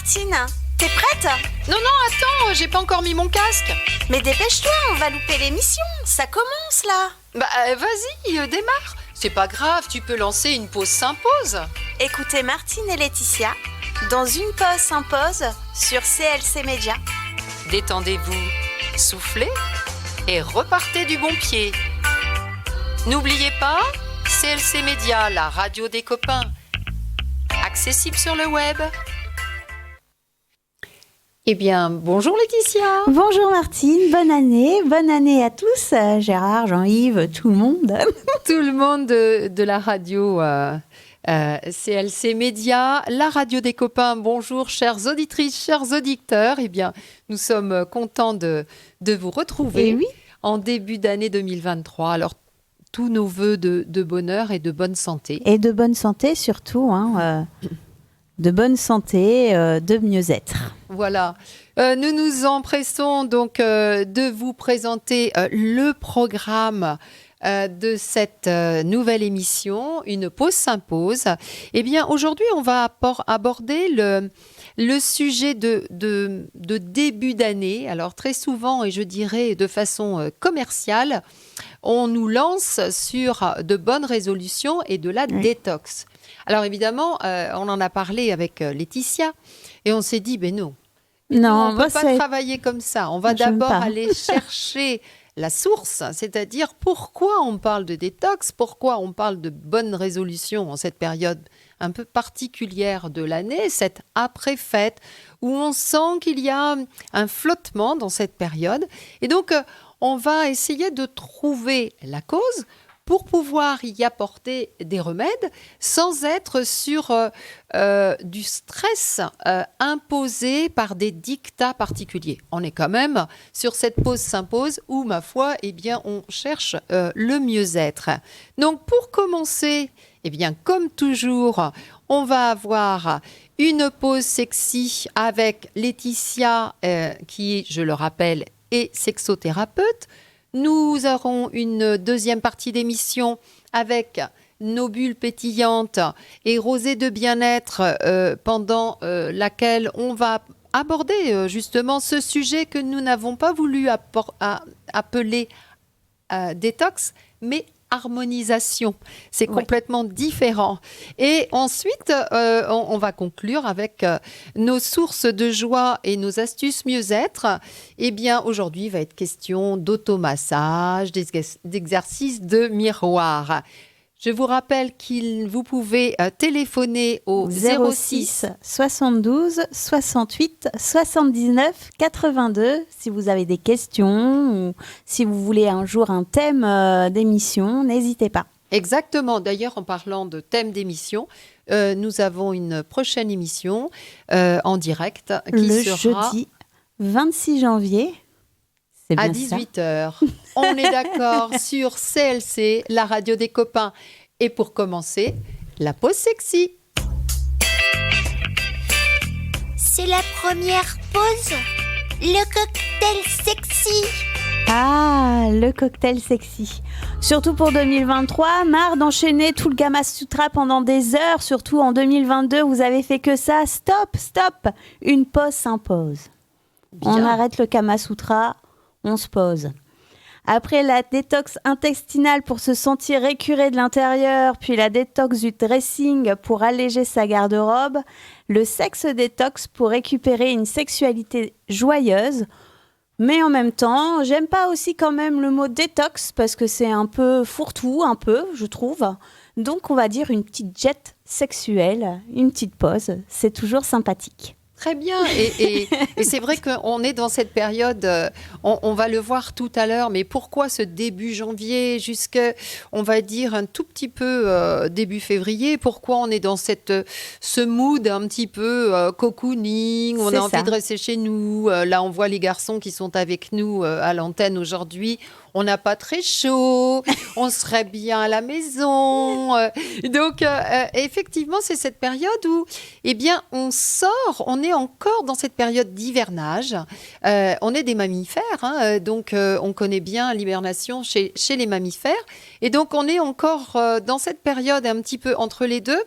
Martine, t'es prête? Non, attends, j'ai pas encore mis mon casque. Mais dépêche-toi, on va louper l'émission, ça commence là. Vas-y, démarre. C'est pas grave, tu peux lancer une pause s'impose. Écoutez Martine et Laetitia dans une pause s'impose sur CLC Média. Détendez-vous, soufflez et repartez du bon pied. N'oubliez pas, CLC Média, la radio des copains. Accessible sur le web. Eh bien, bonjour Laetitia. Bonjour Martine, bonne année à tous, Gérard, Jean-Yves, tout le monde. Tout le monde de la radio CLC Média, la radio des copains. Bonjour chères auditrices, chers auditeurs. Eh bien, nous sommes contents de vous retrouver en début d'année 2023. Alors, tous nos vœux de bonheur et de bonne santé. Et de bonne santé surtout, de bonne santé, de mieux-être. Voilà. Nous nous empressons donc de vous présenter le programme de cette nouvelle émission, Une pause s'impose. Eh bien, aujourd'hui, on va aborder le sujet de début d'année. Alors, très souvent, et je dirais de façon commerciale, on nous lance sur de bonnes résolutions et de la détox. Alors, évidemment, on en a parlé avec Laetitia et on s'est dit, non, on ne peut pas travailler comme ça. On va d'abord aller chercher la source, c'est-à-dire pourquoi on parle de détox, pourquoi on parle de bonnes résolutions en cette période un peu particulière de l'année, cette après-fête, où on sent qu'il y a un flottement dans cette période. Et donc, on va essayer de trouver la cause pour pouvoir y apporter des remèdes sans être sur du stress imposé par des dictats particuliers. On est quand même sur cette pause s'impose où, ma foi, on cherche le mieux-être. Donc, pour commencer, comme toujours, on va avoir une pause sexy avec Laetitia, qui, je le rappelle, est sexothérapeute. Nous aurons une deuxième partie d'émission avec nos bulles pétillantes et rosée de bien-être pendant laquelle on va aborder justement ce sujet que nous n'avons pas voulu appeler détox, mais harmonisation. C'est complètement différent. Et ensuite, on va conclure avec nos sources de joie et nos astuces mieux-être. Eh bien, aujourd'hui, il va être question d'automassage, d'exercices de miroir. Je vous rappelle vous pouvez téléphoner au 06 72 68 79 82 si vous avez des questions ou si vous voulez un jour un thème d'émission, n'hésitez pas. Exactement. D'ailleurs, en parlant de thème d'émission, nous avons une prochaine émission en direct qui sera jeudi 26 janvier. C'est bien à 18h. On est d'accord sur CLC, la radio des copains. Et pour commencer, la pause sexy. C'est la première pause. Le cocktail sexy. Ah, le cocktail sexy. Surtout pour 2023, marre d'enchaîner tout le Kama Sutra pendant des heures. Surtout en 2022, vous avez fait que ça. Stop. Une pause s'impose. On arrête le Kama Sutra. On se pose. Après la détox intestinale pour se sentir écuré de l'intérieur, puis la détox du dressing pour alléger sa garde-robe, le sexe détox pour récupérer une sexualité joyeuse. Mais en même temps, j'aime pas aussi quand même le mot détox parce que c'est un peu fourre-tout, je trouve. Donc on va dire une petite jet sexuelle, une petite pause, c'est toujours sympathique. Très bien. Et c'est vrai qu'on est dans cette période, on va le voir tout à l'heure, mais pourquoi ce début janvier jusqu'à, on va dire, un tout petit peu début février? Pourquoi on est dans ce mood un petit peu cocooning? On a envie de rester chez nous. Là, on voit les garçons qui sont avec nous à l'antenne aujourd'hui. On n'a pas très chaud, on serait bien à la maison. Donc, effectivement, c'est cette période où, on sort, on est encore dans cette période d'hivernage. On est des mammifères, donc on connaît bien l'hibernation chez les mammifères. Et donc, on est encore dans cette période un petit peu entre les deux,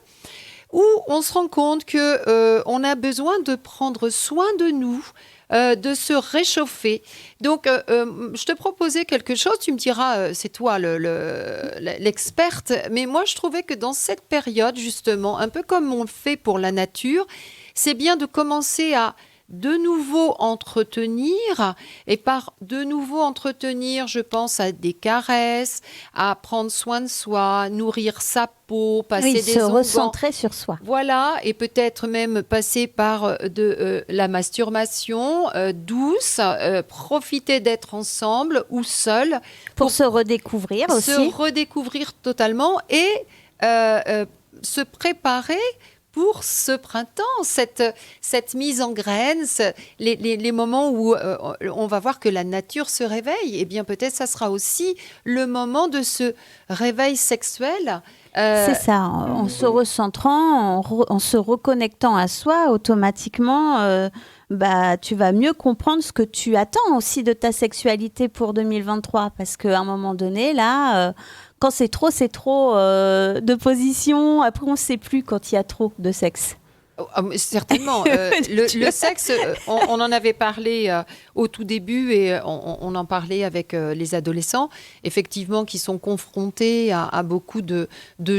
où on se rend compte que on a besoin de prendre soin de nous, de se réchauffer. Donc, je te proposais quelque chose, tu me diras, c'est toi l'experte, mais moi je trouvais que dans cette période, justement, un peu comme on le fait pour la nature, c'est bien de commencer à de nouveau entretenir, et par de nouveau entretenir, je pense à des caresses, à prendre soin de soi, nourrir sa peau, passer Oui, des se onguents. recentrer sur soi. Voilà, et peut-être même passer par de la masturbation douce, profiter d'être ensemble ou seul Pour se redécouvrir aussi. se redécouvrir totalement et se préparer pour ce printemps, cette mise en graines, les moments où on va voir que la nature se réveille, et bien peut-être ça sera aussi le moment de ce réveil sexuel. C'est ça, en se recentrant, en se reconnectant à soi, automatiquement, tu vas mieux comprendre ce que tu attends aussi de ta sexualité pour 2023. Parce qu'à un moment donné, là, quand c'est trop de positions, après on ne sait plus quand il y a trop de sexe. Mais certainement. Le sexe, on en avait parlé au tout début et on en parlait avec les adolescents, effectivement, qui sont confrontés à beaucoup de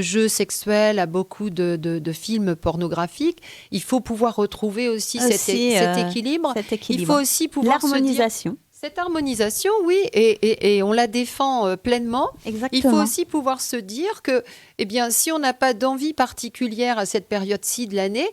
jeux sexuels, à beaucoup de films pornographiques. Il faut pouvoir retrouver aussi cet équilibre. Il faut aussi pouvoir l'harmonisation. Cette harmonisation, oui, et on la défend pleinement. Exactement. Il faut aussi pouvoir se dire que, eh bien, si on n'a pas d'envie particulière à cette période-ci de l'année,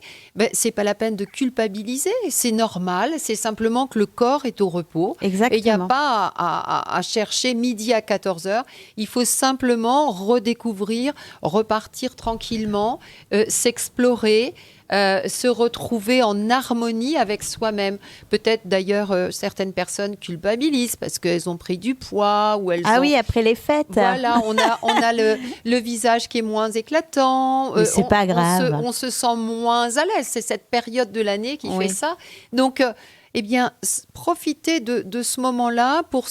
c'est pas la peine de culpabiliser. C'est normal, c'est simplement que le corps est au repos. Exactement. Et il n'y a pas à chercher midi à 14h. Il faut simplement redécouvrir, repartir tranquillement, s'explorer. Se retrouver en harmonie avec soi-même. Peut-être d'ailleurs certaines personnes culpabilisent parce qu'elles ont pris du poids ou elles ont... oui, après les fêtes. Voilà, on a le visage qui est moins éclatant. Mais c'est pas grave. On se sent moins à l'aise. C'est cette période de l'année qui fait ça. Donc, eh bien, profitez de ce moment-là pour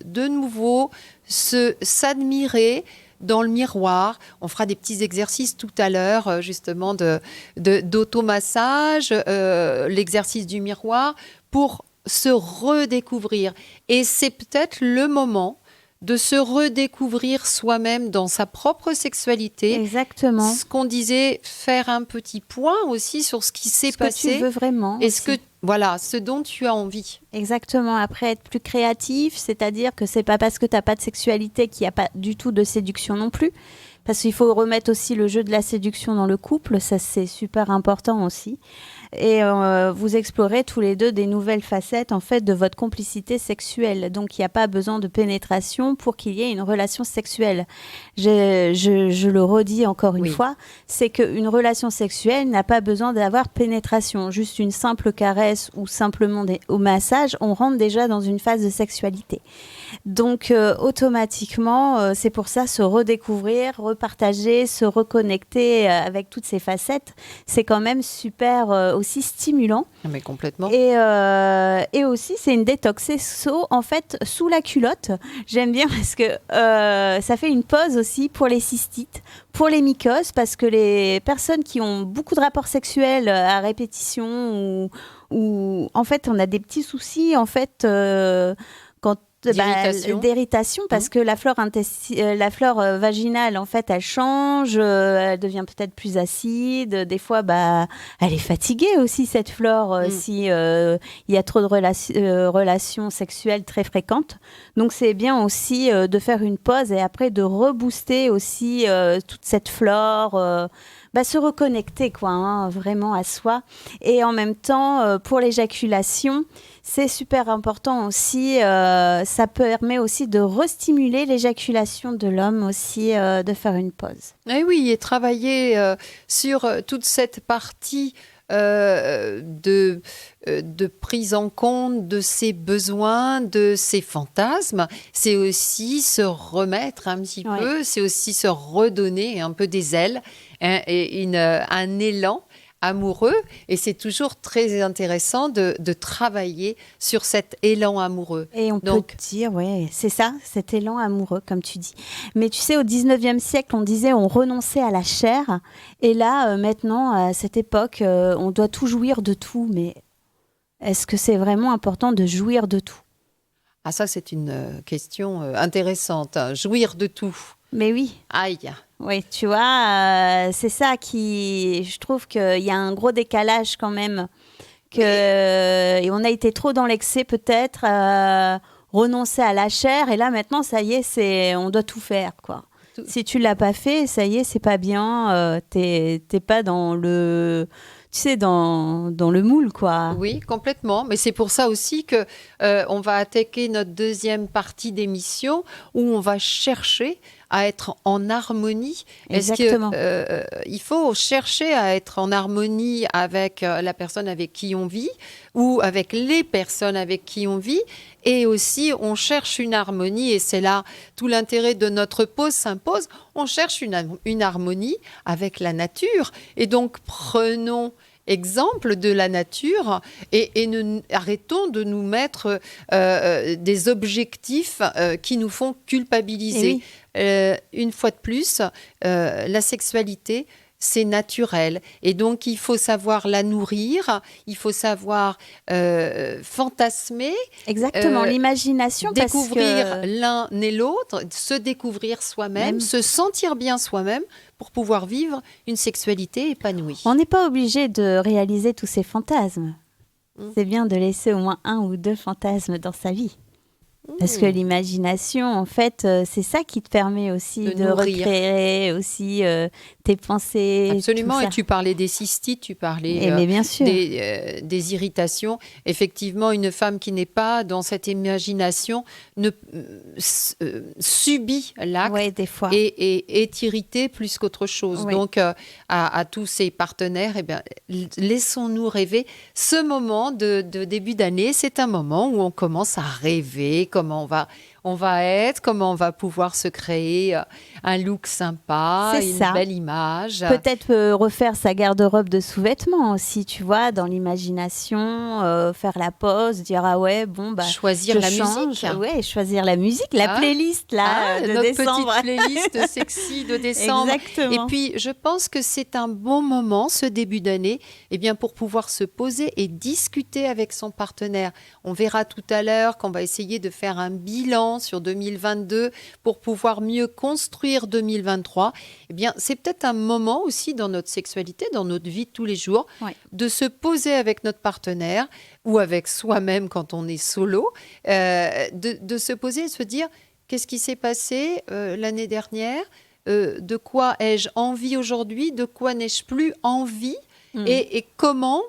de nouveau s'admirer dans le miroir. On fera des petits exercices tout à l'heure, justement, d'automassage, l'exercice du miroir, pour se redécouvrir. Et c'est peut-être le moment de se redécouvrir soi-même dans sa propre sexualité. Exactement. Ce qu'on disait, faire un petit point aussi sur ce qui s'est passé. Ce que tu veux vraiment. Et ce dont tu as envie. Exactement. Après, être plus créatif, c'est-à-dire que c'est pas parce que tu n'as pas de sexualité qu'il n'y a pas du tout de séduction non plus. Parce qu'il faut remettre aussi le jeu de la séduction dans le couple, ça c'est super important aussi. Et vous explorez tous les deux des nouvelles facettes en fait de votre complicité sexuelle. Donc il n'y a pas besoin de pénétration pour qu'il y ait une relation sexuelle. Je le redis encore une fois, c'est qu'une relation sexuelle n'a pas besoin d'avoir pénétration. Juste une simple caresse ou simplement au massage, on rentre déjà dans une phase de sexualité. Donc automatiquement, c'est pour ça se redécouvrir, repartager, se reconnecter avec toutes ces facettes, c'est quand même super aussi stimulant. Mais complètement. Et aussi, c'est une détox sexo en fait sous la culotte. J'aime bien parce que ça fait une pause aussi pour les cystites, pour les mycoses, parce que les personnes qui ont beaucoup de rapports sexuels à répétition ou en fait on a des petits soucis en fait d'irritation parce que la flore vaginale en fait elle change, elle devient peut-être plus acide, des fois elle est fatiguée aussi cette flore si il y a trop de relations sexuelles très fréquentes. Donc c'est bien aussi de faire une pause et après de rebooster aussi toute cette flore, se reconnecter vraiment à soi. Et en même temps pour l'éjaculation, c'est super important aussi, ça permet aussi de restimuler l'éjaculation de l'homme aussi, de faire une pause. Et oui, et travailler sur toute cette partie de prise en compte de ses besoins, de ses fantasmes, c'est aussi se remettre un petit peu, c'est aussi se redonner un peu des ailes et un élan amoureux et c'est toujours très intéressant de travailler sur cet élan amoureux. Et on peut dire, ouais, c'est ça, cet élan amoureux, comme tu dis. Mais tu sais, au 19e siècle, on disait on renonçait à la chair. Et là, maintenant, à cette époque, on doit tout jouir de tout. Mais est-ce que c'est vraiment important de jouir de tout ? Ah, ça, c'est une question intéressante. Hein. Jouir de tout. Mais oui. Aïe. Oui, tu vois, c'est ça qui... Je trouve qu'il y a un gros décalage quand même. Et on a été trop dans l'excès peut-être, renoncer à la chair. Et là, maintenant, ça y est, on doit tout faire, quoi. Si tu l'as pas fait, ça y est, c'est pas bien. T'es pas dans le... Tu sais, dans le moule, quoi. Oui, complètement. Mais c'est pour ça aussi que on va attaquer notre deuxième partie d'émission où on va chercher à être en harmonie. Exactement. Il faut chercher à être en harmonie avec la personne avec qui on vit ou avec les personnes avec qui on vit. Et aussi, on cherche une harmonie et c'est là tout l'intérêt de notre pause s'impose. On cherche une harmonie avec la nature. Et donc, prenons exemple de la nature et arrêtons de nous mettre des objectifs qui nous font culpabiliser. Une fois de plus, la sexualité, c'est naturel. Et donc, il faut savoir la nourrir, il faut savoir fantasmer. Exactement, l'imagination. Découvrir l'un et l'autre, se découvrir soi-même, se sentir bien soi-même pour pouvoir vivre une sexualité épanouie. On n'est pas obligé de réaliser tous ces fantasmes. C'est bien de laisser au moins 1 ou 2 fantasmes dans sa vie. Parce que l'imagination, en fait, c'est ça qui te permet aussi de recréer aussi tes pensées. Absolument, et tu parlais des cystites, tu parlais mais bien sûr. Des irritations. Effectivement, une femme qui n'est pas dans cette imagination subit l'acte des fois. Et est irritée plus qu'autre chose. Oui. Donc, à tous ses partenaires, eh bien, laissons-nous rêver. Ce moment de début d'année, c'est un moment où on commence à rêver, comment on va être, comment on va pouvoir se créer un look sympa, belle image. Peut-être refaire sa garde-robe de sous-vêtements aussi, tu vois, dans l'imagination, faire la pause, dire ah ouais, bon, bah. Choisir la musique. Ouais, choisir la musique, la playlist là, de notre décembre. petite playlist sexy de décembre. Exactement. Et puis, je pense que c'est un bon moment, ce début d'année, eh bien, pour pouvoir se poser et discuter avec son partenaire. On verra tout à l'heure qu'on va essayer de faire un bilan sur 2022 pour pouvoir mieux construire 2023. Eh bien, c'est peut-être un moment aussi dans notre sexualité, dans notre vie de tous les jours, de se poser avec notre partenaire ou avec soi-même quand on est solo, de se poser et se dire qu'est-ce qui s'est passé l'année dernière, de quoi ai-je envie aujourd'hui, de quoi n'ai-je plus envie et comment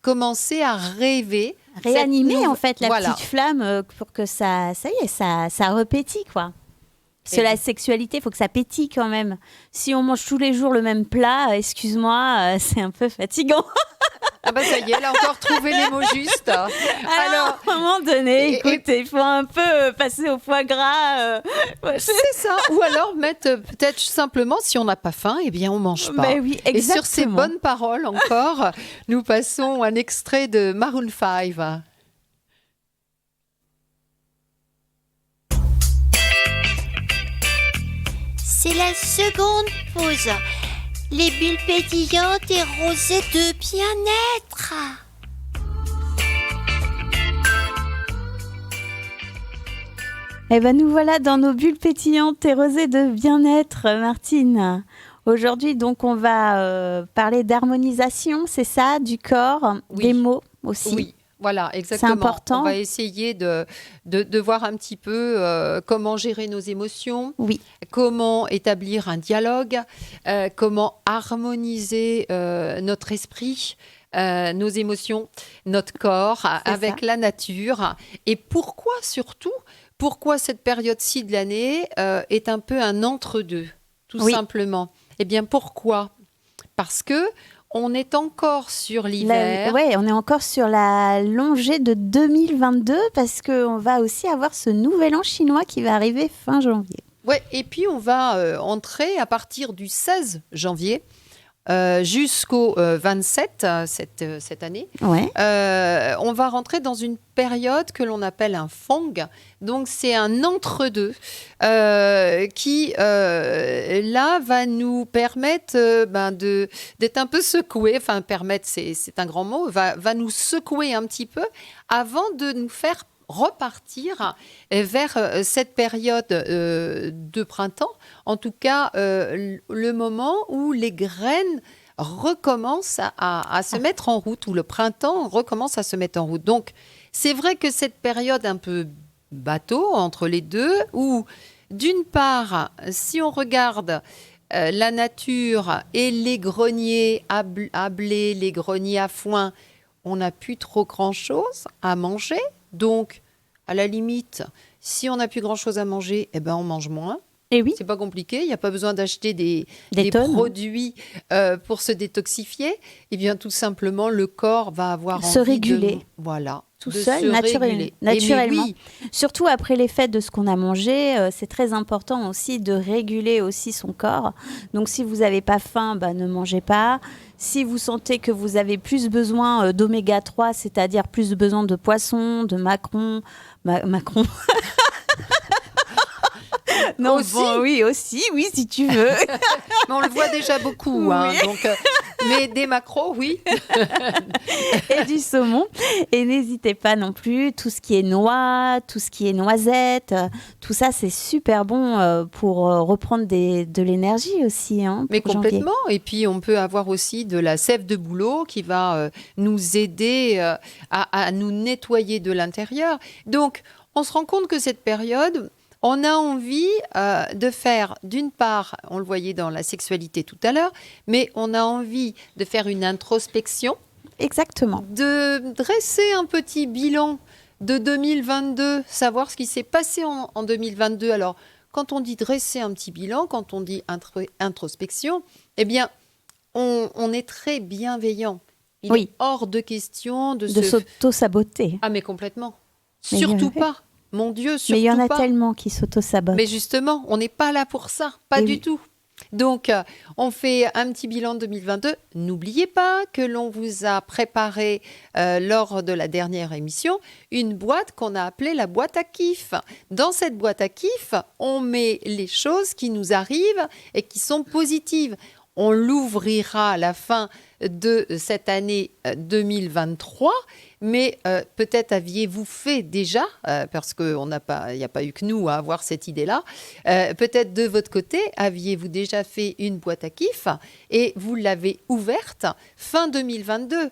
commencer à rêver. Réanimer en fait la petite flamme pour que ça y est, ça repétit quoi. Parce que la sexualité, il faut que ça pétille quand même. Si on mange tous les jours le même plat, excuse-moi, c'est un peu fatigant. Ah bah ça y est, elle a encore trouvé les mots justes. Alors, à un moment donné, écoute, il faut un peu passer au foie gras. C'est ça. Ou alors mettre peut-être simplement, si on n'a pas faim, eh bien on mange pas. Ben oui, exactement. Et sur ces bonnes paroles encore, nous passons un extrait de Maroon 5. C'est la seconde pause. Les bulles pétillantes et rosées de bien-être. Eh ben nous voilà dans nos bulles pétillantes et rosées de bien-être, Martine. Aujourd'hui, donc, on va parler d'harmonisation, c'est ça, du corps, des mots aussi. Oui. Voilà, exactement. C'est important. On va essayer de voir un petit peu comment gérer nos émotions, comment établir un dialogue, comment harmoniser notre esprit, nos émotions, notre corps avec la nature. Et pourquoi cette période-ci de l'année est un peu un entre-deux, tout simplement. Eh bien, pourquoi ? Parce que on est encore sur l'hiver. Oui, on est encore sur la longée de 2022 parce qu'on va aussi avoir ce nouvel an chinois qui va arriver fin janvier. Oui, et puis on va entrer à partir du 16 janvier jusqu'au 27 cette année, Ouais. on va rentrer dans une période que l'on appelle un feng. Donc, c'est un entre-deux qui, là, va nous permettre d'être un peu secoués. Enfin, permettre, c'est un grand mot. Va nous secouer un petit peu avant de nous faire repartir vers cette période de printemps. En tout cas, le moment où les graines recommencent à se mettre en route, où le printemps recommence à se mettre en route. Donc, c'est vrai que cette période un peu bateau entre les deux, où d'une part, si on regarde la nature et les greniers à blé, les greniers à foin, on n'a plus trop grand-chose à manger. Donc, à la limite, si on n'a plus grand-chose à manger, eh ben on mange moins. Et oui, C'est pas compliqué, il n'y a pas besoin d'acheter des tonnes. produits pour se détoxifier. Eh bien, tout simplement, le corps va avoir Se envie réguler. voilà, tout de seul, se réguler. naturellement. Mais oui, Surtout après l'effet de ce qu'on a mangé, c'est très important aussi de réguler aussi son corps. Donc si vous n'avez pas faim, ne mangez pas. Si vous sentez que vous avez plus besoin d'oméga 3, c'est-à-dire plus besoin de poisson, de macron. Non, Aussi. oui, aussi, oui, si tu veux. mais on le voit déjà beaucoup. Oui. Hein, donc, mais des macros, oui. Et du saumon. Et n'hésitez pas non plus, tout ce qui est noix, tout ce qui est noisettes, tout ça, c'est super bon pour reprendre de l'énergie aussi. Hein, Mais pour janvier. complètement. Et puis, on peut avoir aussi de la sève de bouleau qui va nous aider à nous nettoyer de l'intérieur. Donc, on se rend compte que cette période, on a envie de faire, d'une part, on le voyait dans la sexualité tout à l'heure, mais on a envie de faire une introspection, Exactement. de dresser un petit bilan de 2022, savoir ce qui s'est passé en 2022. Alors, quand on dit dresser un petit bilan, quand on dit introspection, eh bien, on est très bienveillant. Il Oui. est hors de question de De s'auto-saboter. Ah, mais complètement. Mais Surtout oui. pas. Mon Dieu, surtout Mais il y en a pas. tellement qui s'auto-sabotent. Mais justement, on n'est pas là pour ça, pas Et du oui. tout. Donc, on fait un petit bilan de 2022. N'oubliez pas que l'on vous a préparé, lors de la dernière émission, une boîte qu'on a appelée la boîte à kiff. Dans cette boîte à kiff, on met les choses qui nous arrivent et qui sont positives. On l'ouvrira à la fin de cette année 2023, mais peut-être aviez-vous fait déjà, parce qu'il n'y a pas eu que nous à avoir cette idée-là, peut-être de votre côté, aviez-vous déjà fait une boîte à kiff et vous l'avez ouverte fin 2022.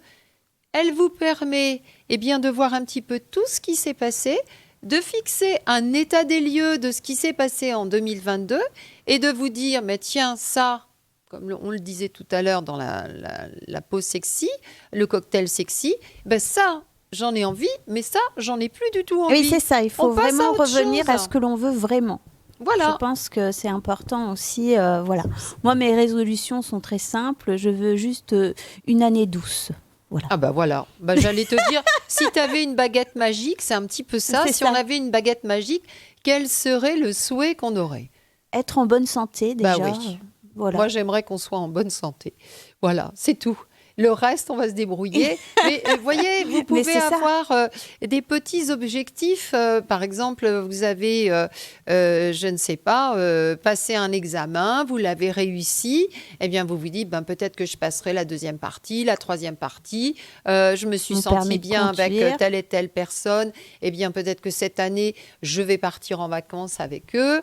Elle vous permet de voir un petit peu tout ce qui s'est passé, de fixer un état des lieux de ce qui s'est passé en 2022 et de vous dire, mais tiens, ça, comme on le disait tout à l'heure dans la pause sexy, le cocktail sexy, ça, j'en ai envie, mais ça, j'en ai plus du tout envie. Oui, c'est ça. Il faut On passe vraiment à autre revenir chose. à ce que l'on veut vraiment. Voilà. Je pense que c'est important aussi. Voilà. Moi, mes résolutions sont très simples. Je veux juste une année douce. Voilà. Ah voilà. J'allais te dire, si tu avais une baguette magique, c'est un petit peu ça. C'est Si ça. on avait une baguette magique, quel serait le souhait qu'on aurait ? Être en bonne santé déjà. Oui. Voilà. Moi, j'aimerais qu'on soit en bonne santé. Voilà, c'est tout. Le reste, on va se débrouiller. Mais vous voyez, vous pouvez c'est ça. avoir des petits objectifs. Par exemple, vous avez, je ne sais pas, passé un examen, vous l'avez réussi. Eh bien, vous vous dites, peut-être que je passerai la deuxième partie, la troisième partie. Je me suis Mon sentie permis de bien avec conduire. telle et telle personne. Eh bien, peut-être que cette année, je vais partir en vacances avec eux.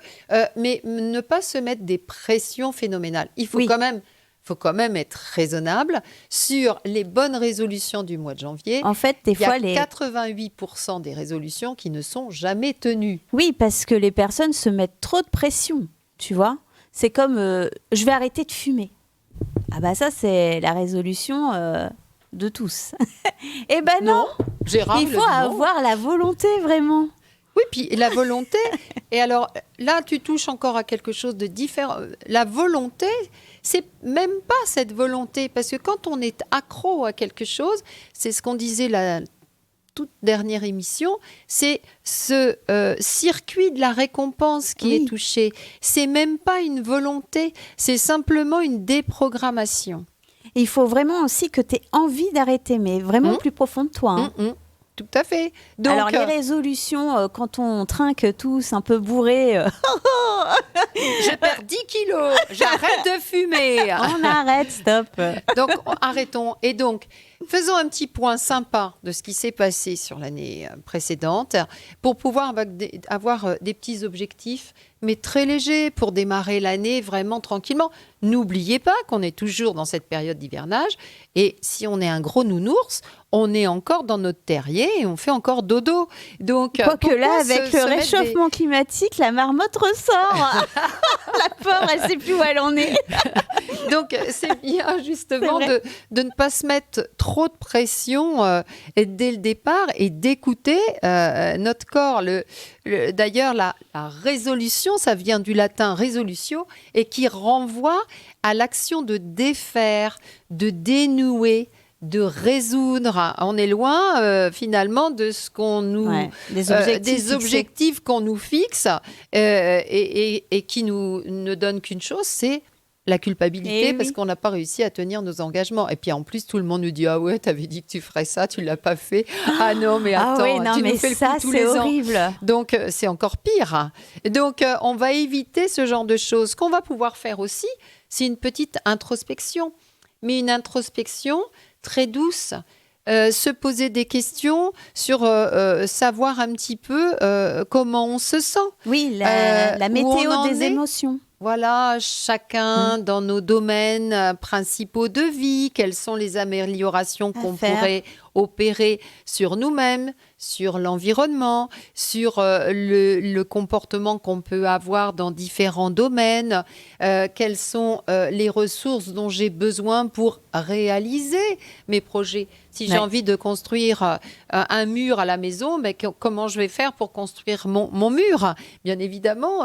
Mais ne pas se mettre des pressions phénoménales. Il faut Oui. quand même être raisonnable sur les bonnes résolutions du mois de janvier. En fait, des Il y fois, a 88% des résolutions qui ne sont jamais tenues. Oui, parce que les personnes se mettent trop de pression, tu vois. C'est comme je vais arrêter de fumer. Ah ça, c'est la résolution de tous. Eh non, Gérard il le faut dit non. avoir la volonté vraiment. Oui, puis la volonté. Et alors là, tu touches encore à quelque chose de différent. La volonté, c'est même pas cette volonté, parce que quand on est accro à quelque chose, c'est ce qu'on disait la toute dernière émission, c'est ce circuit de la récompense qui est touché. C'est même pas une volonté, c'est simplement une déprogrammation. Et il faut vraiment aussi que tu aies envie d'arrêter, mais vraiment plus profond de toi. Hein. Tout à fait. Donc, alors, les résolutions, quand on trinque tous un peu bourrés, je perds 10 kilos, j'arrête de fumer. on arrête, stop. Donc, arrêtons. Et donc, faisons un petit point sympa de ce qui s'est passé sur l'année précédente pour pouvoir avoir des petits objectifs, mais très légers pour démarrer l'année vraiment tranquillement. N'oubliez pas qu'on est toujours dans cette période d'hivernage et si on est un gros nounours, on est encore dans notre terrier et on fait encore dodo. Donc, quoique là, avec le réchauffement climatique, la marmotte ressort. La pauvre, elle ne sait plus où elle en est. Donc, c'est bien justement de ne pas se mettre trop de pression dès le départ et d'écouter notre corps. D'ailleurs, la résolution, ça vient du latin resolutio et qui renvoie à l'action de défaire, de dénouer, de résoudre. On est loin finalement de ce qu'on nous des objectifs qu'on nous fixe et qui ne donnent qu'une chose, c'est la culpabilité parce qu'on n'a pas réussi à tenir nos engagements. Et puis en plus, tout le monde nous dit ah ouais, t'avais dit que tu ferais ça, tu l'as pas fait. Ah non, mais attends, tu nous fais le coup tous les horrible. ans. Donc c'est encore pire. Donc on va éviter ce genre de choses. Ce qu'on va pouvoir faire aussi, c'est une petite introspection, mais une introspection très douce. Se poser des questions sur savoir un petit peu comment on se sent. Oui, la météo des émotions. Voilà, chacun dans nos domaines principaux de vie, quelles sont les améliorations qu'on pourrait opérer sur nous-mêmes, sur l'environnement, sur le comportement qu'on peut avoir dans différents domaines, quelles sont les ressources dont j'ai besoin pour réaliser mes projets. Si j'ai envie de construire un mur à la maison, mais comment je vais faire pour construire mon mur ? Bien évidemment,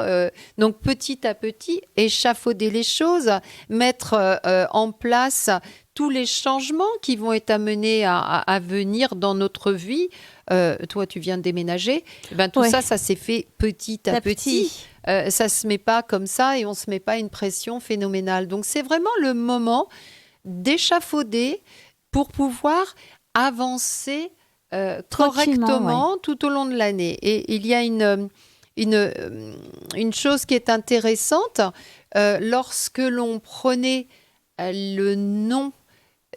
donc petit à petit, échafauder les choses, mettre en place tous les changements qui vont être amenés à venir dans notre vie. Toi, tu viens de déménager. Tout ça s'est fait petit à petit. Ça ne se met pas comme ça et on ne se met pas une pression phénoménale. Donc, c'est vraiment le moment d'échafauder pour pouvoir avancer correctement tout au long de l'année. Et il y a une chose qui est intéressante. Lorsque l'on prenait le nom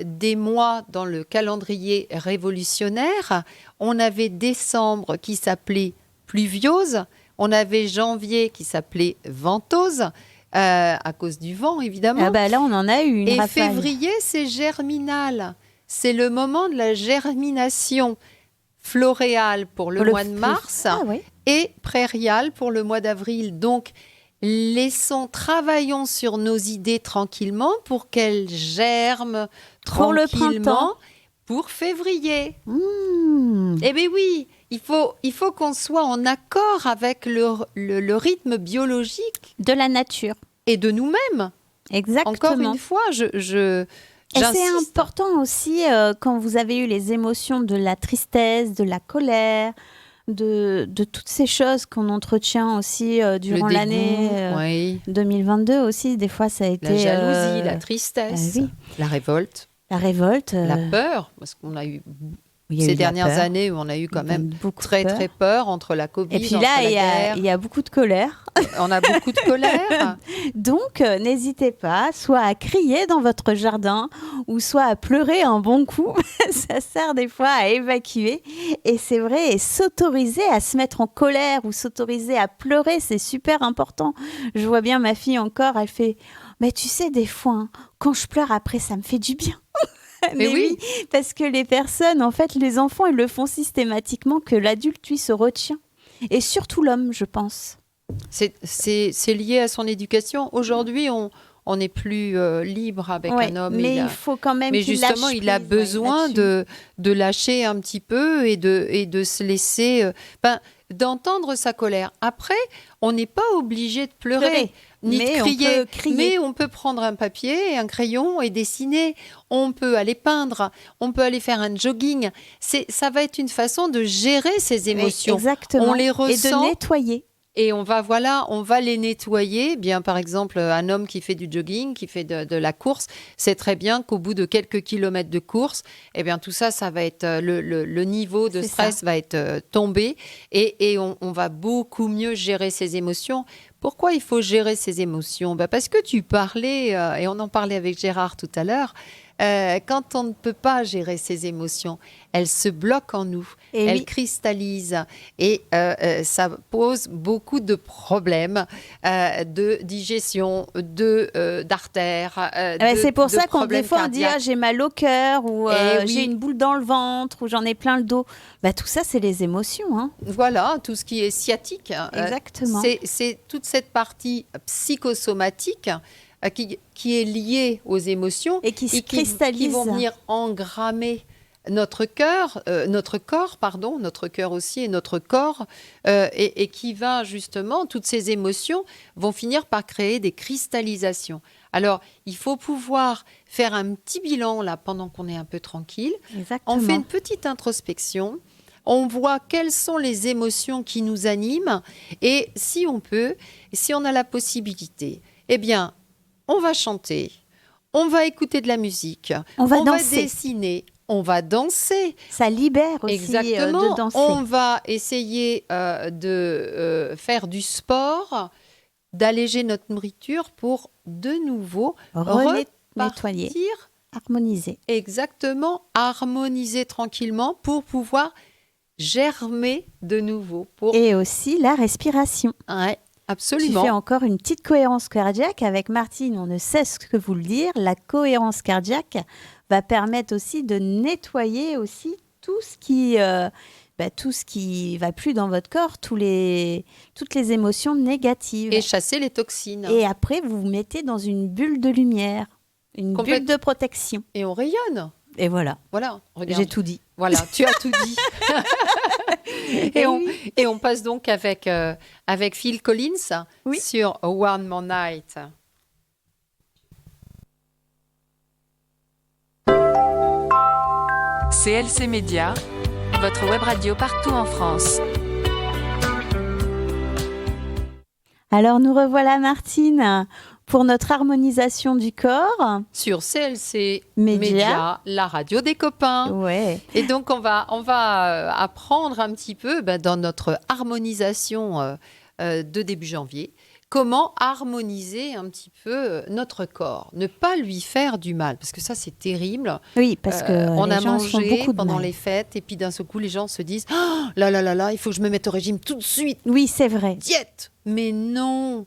des mois dans le calendrier révolutionnaire, on avait décembre qui s'appelait pluviose, on avait janvier qui s'appelait ventose, à cause du vent évidemment. Ah bah là on en a eu une rafale. Février c'est germinal, c'est le moment de la germination floréale pour le mois de mars et prairiale pour le mois d'avril. Donc travaillons sur nos idées tranquillement pour qu'elles germent tranquillement pour février. Eh bien oui, il faut qu'on soit en accord avec le rythme biologique de la nature et de nous-mêmes. Exactement. Encore une fois, et c'est important aussi quand vous avez eu les émotions de la tristesse, de la colère, de toutes ces choses qu'on entretient aussi durant l'année 2022 aussi. Des fois, ça a été... La jalousie, la tristesse, la révolte. La peur, parce qu'on a eu... Ces dernières années où on a eu quand même très peur entre la Covid, et puis là, il y a beaucoup de colère. On a beaucoup de colère. Donc, n'hésitez pas, soit à crier dans votre jardin, ou soit à pleurer un bon coup. Ça sert des fois à évacuer. Et c'est vrai, et s'autoriser à se mettre en colère ou s'autoriser à pleurer, c'est super important. Je vois bien ma fille encore, elle fait « Mais tu sais, des fois, hein, quand je pleure après, ça me fait du bien. » Mais oui, parce que les personnes, en fait, les enfants, ils le font systématiquement, que l'adulte, lui, se retient. Et surtout l'homme, je pense. C'est lié à son éducation. Aujourd'hui, on n'est plus libre avec un homme. Mais il faut quand même qu'il lâche prise. Mais justement, il a besoin de lâcher un petit peu et de se laisser... d'entendre sa colère. Après, on n'est pas obligé de pleurer. Ni de crier. Mais on peut prendre un papier et un crayon et dessiner. On peut aller peindre. On peut aller faire un jogging. Ça va être une façon de gérer ses émotions. Exactement. On les ressent. Et de nettoyer. Et on va les nettoyer. Bien, par exemple, un homme qui fait du jogging, qui fait de la course, sait très bien qu'au bout de quelques kilomètres de course, eh bien, tout ça, ça va être le niveau de stress va être tombé et on va beaucoup mieux gérer ses émotions. Pourquoi il faut gérer ses émotions? Parce que tu parlais, et on en parlait avec Gérard tout à l'heure, quand on ne peut pas gérer ses émotions, elles se bloquent en nous, elles cristallisent et ça pose beaucoup de problèmes de digestion, d'artères. C'est pour ça qu'on problèmes des fois on dit cardiaques. j'ai mal au cœur ou oui. j'ai une boule dans le ventre ou j'en ai plein le dos. Tout ça c'est les émotions. Hein. Voilà, tout ce qui est sciatique. Exactement. C'est toute cette partie psychosomatique qui est liée aux émotions Et qui se cristallise. qui vont venir engrammer notre cœur aussi et notre corps, et qui va justement, toutes ces émotions vont finir par créer des cristallisations. Alors, il faut pouvoir faire un petit bilan là pendant qu'on est un peu tranquille. Exactement. On fait une petite introspection. On voit quelles sont les émotions qui nous animent et si on peut, si on a la possibilité, eh bien, on va chanter, on va écouter de la musique, on va danser. Dessiner, on va danser. Ça libère aussi Exactement. de danser. On va essayer de faire du sport, d'alléger notre nourriture pour de nouveau nettoyer, harmoniser. Exactement, harmoniser tranquillement pour pouvoir germer de nouveau. Et aussi la respiration. Ouais, absolument. Tu fais encore une petite cohérence cardiaque avec Martine, on ne cesse que vous le dire. La cohérence cardiaque va permettre aussi de nettoyer aussi tout ce qui va plus dans votre corps, toutes les émotions négatives. Et chasser les toxines. Et après, vous vous mettez dans une bulle de lumière, une bulle de protection. Et on rayonne. Et voilà. Voilà, regarde. J'ai tout dit. Voilà, tu as tout dit. Et on passe donc avec Phil Collins sur One More Night. CLC Média, votre web radio partout en France. Alors nous revoilà Martine pour notre harmonisation du corps. Sur CLC Média, la radio des copains. Ouais. Et donc on va apprendre un petit peu dans notre harmonisation de début janvier, comment harmoniser un petit peu notre corps, ne pas lui faire du mal, parce que ça c'est terrible. Oui, parce que on a gens font mangé beaucoup de pendant mal. les fêtes et puis d'un seul coup les gens se disent oh, là, il faut que je me mette au régime tout de suite. Oui, c'est vrai. Diète. Mais non.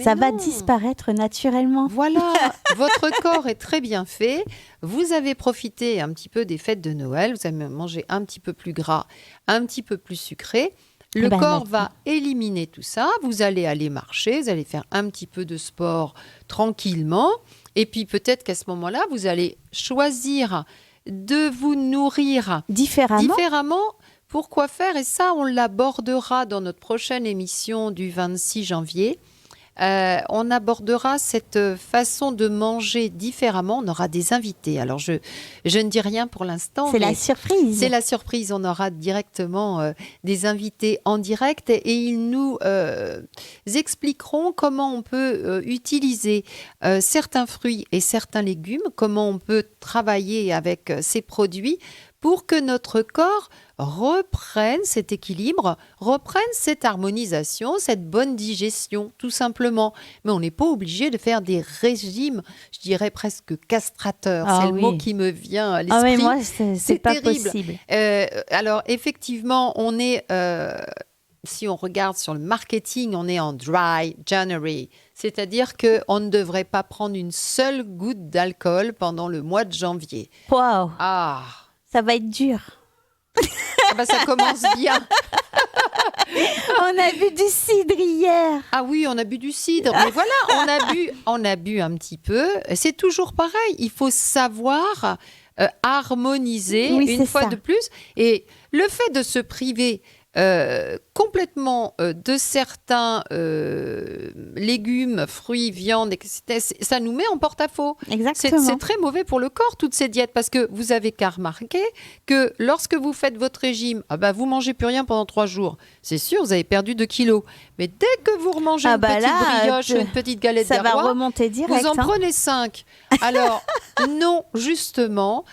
Ça va disparaître naturellement. Voilà, votre corps est très bien fait. Vous avez profité un petit peu des fêtes de Noël. Vous avez mangé un petit peu plus gras, un petit peu plus sucré. Le corps va éliminer tout ça. Vous allez aller marcher, vous allez faire un petit peu de sport tranquillement. Et puis peut-être qu'à ce moment-là, vous allez choisir de vous nourrir différemment. Pourquoi faire? Et ça, on l'abordera dans notre prochaine émission du 26 janvier. On abordera cette façon de manger différemment. On aura des invités. Alors, je ne dis rien pour l'instant. C'est la surprise. C'est la surprise. On aura directement des invités en direct et ils nous expliqueront comment on peut utiliser certains fruits et certains légumes, comment on peut travailler avec ces produits pour que notre corps reprenne cet équilibre, reprenne cette harmonisation, cette bonne digestion, tout simplement. Mais on n'est pas obligé de faire des régimes, je dirais presque castrateurs. C'est le mot qui me vient à l'esprit. Ah oui, moi, c'est pas terrible. Possible. Alors, effectivement, on est... si on regarde sur le marketing, on est en dry January. C'est-à-dire qu'on ne devrait pas prendre une seule goutte d'alcool pendant le mois de janvier. Waouh. Ah. Ça va être dur. Ça commence bien. On a bu du cidre hier. Ah oui, on a bu du cidre. Mais voilà, on a bu un petit peu. C'est toujours pareil. Il faut savoir harmoniser une fois de plus. Et le fait de se priver complètement de certains légumes, fruits, viande, etc., ça nous met en porte-à-faux. Exactement. C'est très mauvais pour le corps, toutes ces diètes, parce que vous avez qu'à remarquer que lorsque vous faites votre régime, vous mangez plus rien pendant 3 jours. C'est sûr, vous avez perdu 2 kilos. Mais dès que vous remangez une petite brioche, une petite galette ça va d'arrois, remonter direct. vous en prenez 5. Alors, non, justement,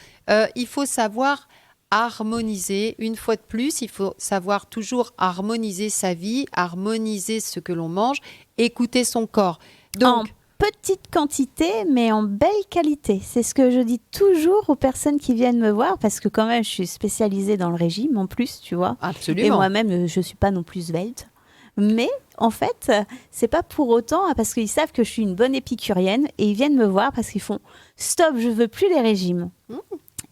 il faut savoir harmoniser. Une fois de plus, il faut savoir toujours harmoniser sa vie, harmoniser ce que l'on mange, écouter son corps. Donc, En petite quantité, mais en belle qualité. C'est ce que je dis toujours aux personnes qui viennent me voir, parce que quand même, je suis spécialisée dans le régime en plus, tu vois. absolument. Et moi-même, je suis pas non plus svelte. Mais en fait, c'est pas pour autant parce qu'ils savent que je suis une bonne épicurienne et ils viennent me voir parce qu'ils font stop, je veux plus les régimes.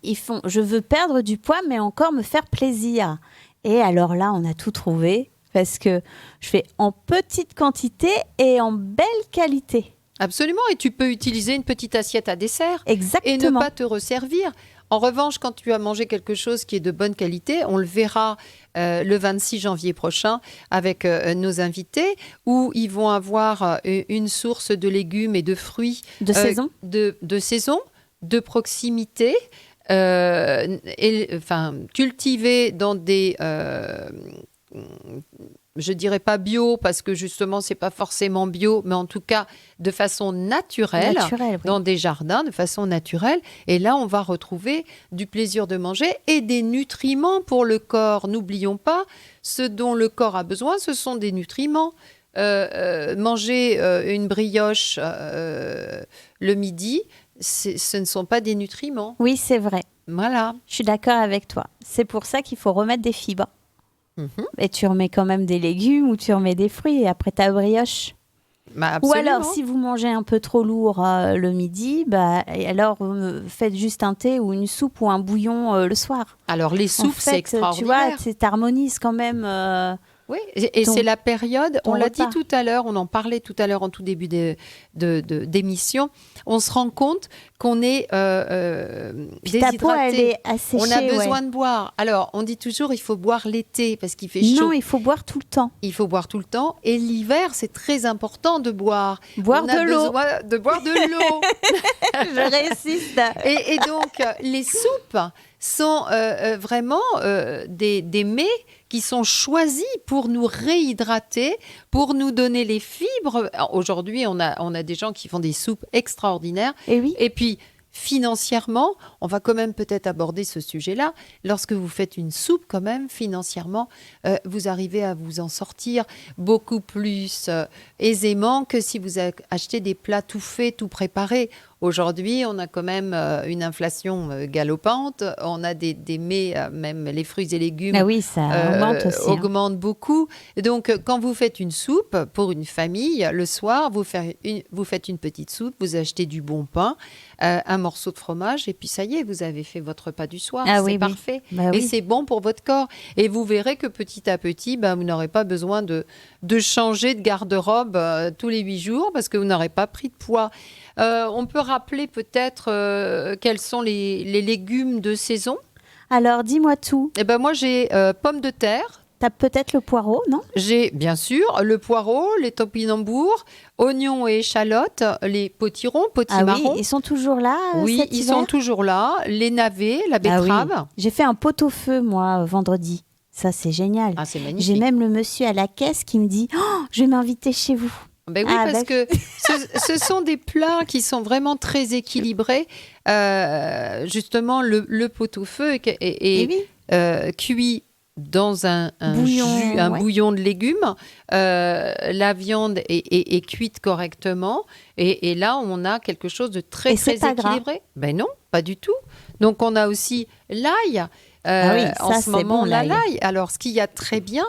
Ils font je veux perdre du poids mais encore me faire plaisir. Et alors là, on a tout trouvé parce que je fais en petite quantité et en belle qualité. Absolument. Et tu peux utiliser une petite assiette à dessert Exactement. et ne pas te resservir. En revanche, quand tu as mangé quelque chose qui est de bonne qualité, on le verra le 26 janvier prochain avec nos invités, où ils vont avoir une source de légumes et de fruits De saison. de saison, de proximité, cultivés dans des... je dirais pas bio parce que justement c'est pas forcément bio, mais en tout cas de façon naturelle, Naturel, oui. dans des jardins de façon naturelle. Et là, on va retrouver du plaisir de manger et des nutriments pour le corps. N'oublions pas, ce dont le corps a besoin, ce sont des nutriments. Manger une brioche le midi, ce ne sont pas des nutriments. Oui, c'est vrai. Voilà. Je suis d'accord avec toi. C'est pour ça qu'il faut remettre des fibres. Mhm. Et tu remets quand même des légumes ou tu remets des fruits et après ta brioche. Bah, Ou absolument. alors, si vous mangez un peu trop lourd le midi, et alors faites juste un thé ou une soupe ou un bouillon le soir. Alors, les En soupes, fait, c'est extraordinaire. tu vois, t'harmonises quand même. Oui, et ton- c'est la période, on ton l'a dit repas. tout à l'heure, on en parlait tout à l'heure en tout début d'émission, on se rend compte qu'on est Puis ta peau, elle déshydraté. est asséchée. On a ouais. besoin de boire. Alors, on dit toujours, il faut boire l'été parce qu'il fait chaud. Non, il faut boire tout le temps. Il faut boire tout le temps. Et l'hiver, c'est très important de boire. Boire On a de l'eau. besoin de boire de l'eau. Je résiste. Et donc, les soupes sont vraiment des mets qui sont choisis pour nous réhydrater, pour nous donner les fibres. Alors, aujourd'hui, on a des gens qui font des soupes extraordinaires. Et oui. Et puis, financièrement, on va quand même peut-être aborder ce sujet-là. Lorsque vous faites une soupe, quand même, financièrement, vous arrivez à vous en sortir beaucoup plus aisément que si vous achetez des plats tout faits, tout préparés. Aujourd'hui, on a quand même une inflation galopante. On a des mets, même les fruits et légumes Ah oui, ça augmente aussi. augmente beaucoup. Et donc, quand vous faites une soupe pour une famille, le soir, vous faites une petite soupe, vous achetez du bon pain, un morceau de fromage, et puis ça y est, vous avez fait votre repas du soir. Ah c'est oui, oui. parfait. Bah Et oui. c'est bon pour votre corps. Et vous verrez que petit à petit, vous n'aurez pas besoin de changer de garde-robe tous les 8 jours parce que vous n'aurez pas pris de poids. On peut rappeler peut-être quels sont les légumes de saison. Alors, dis-moi tout. Eh ben moi, j'ai pommes de terre. T'as peut-être le poireau, non? J'ai bien sûr le poireau, les topinambours, oignons et échalotes, les potirons, Ah oui, potimarrons. ils sont toujours là Oui, cet ils hiver sont toujours là. Les navets, la Ah oui. betterave. J'ai fait un pot-au-feu, moi, vendredi. Ça, c'est génial. Ah, c'est J'ai magnifique. même le monsieur à la caisse qui me dit oh, je vais m'inviter chez vous. Ben oui, Ah, parce bah- que ce sont des plats qui sont vraiment très équilibrés. Justement, le pot-au-feu est Et oui. cuit dans un Bouillon, jus, un ouais. bouillon de légumes. La viande est cuite correctement. Et là, on a quelque chose de très, Et c'est très pas gras. équilibré. Ben non, pas du tout. Donc, on a aussi l'ail. Ah oui, En ça, ce c'est moment, bon, on a l'ail. l'ail. Alors, ce qu'il y a très bien...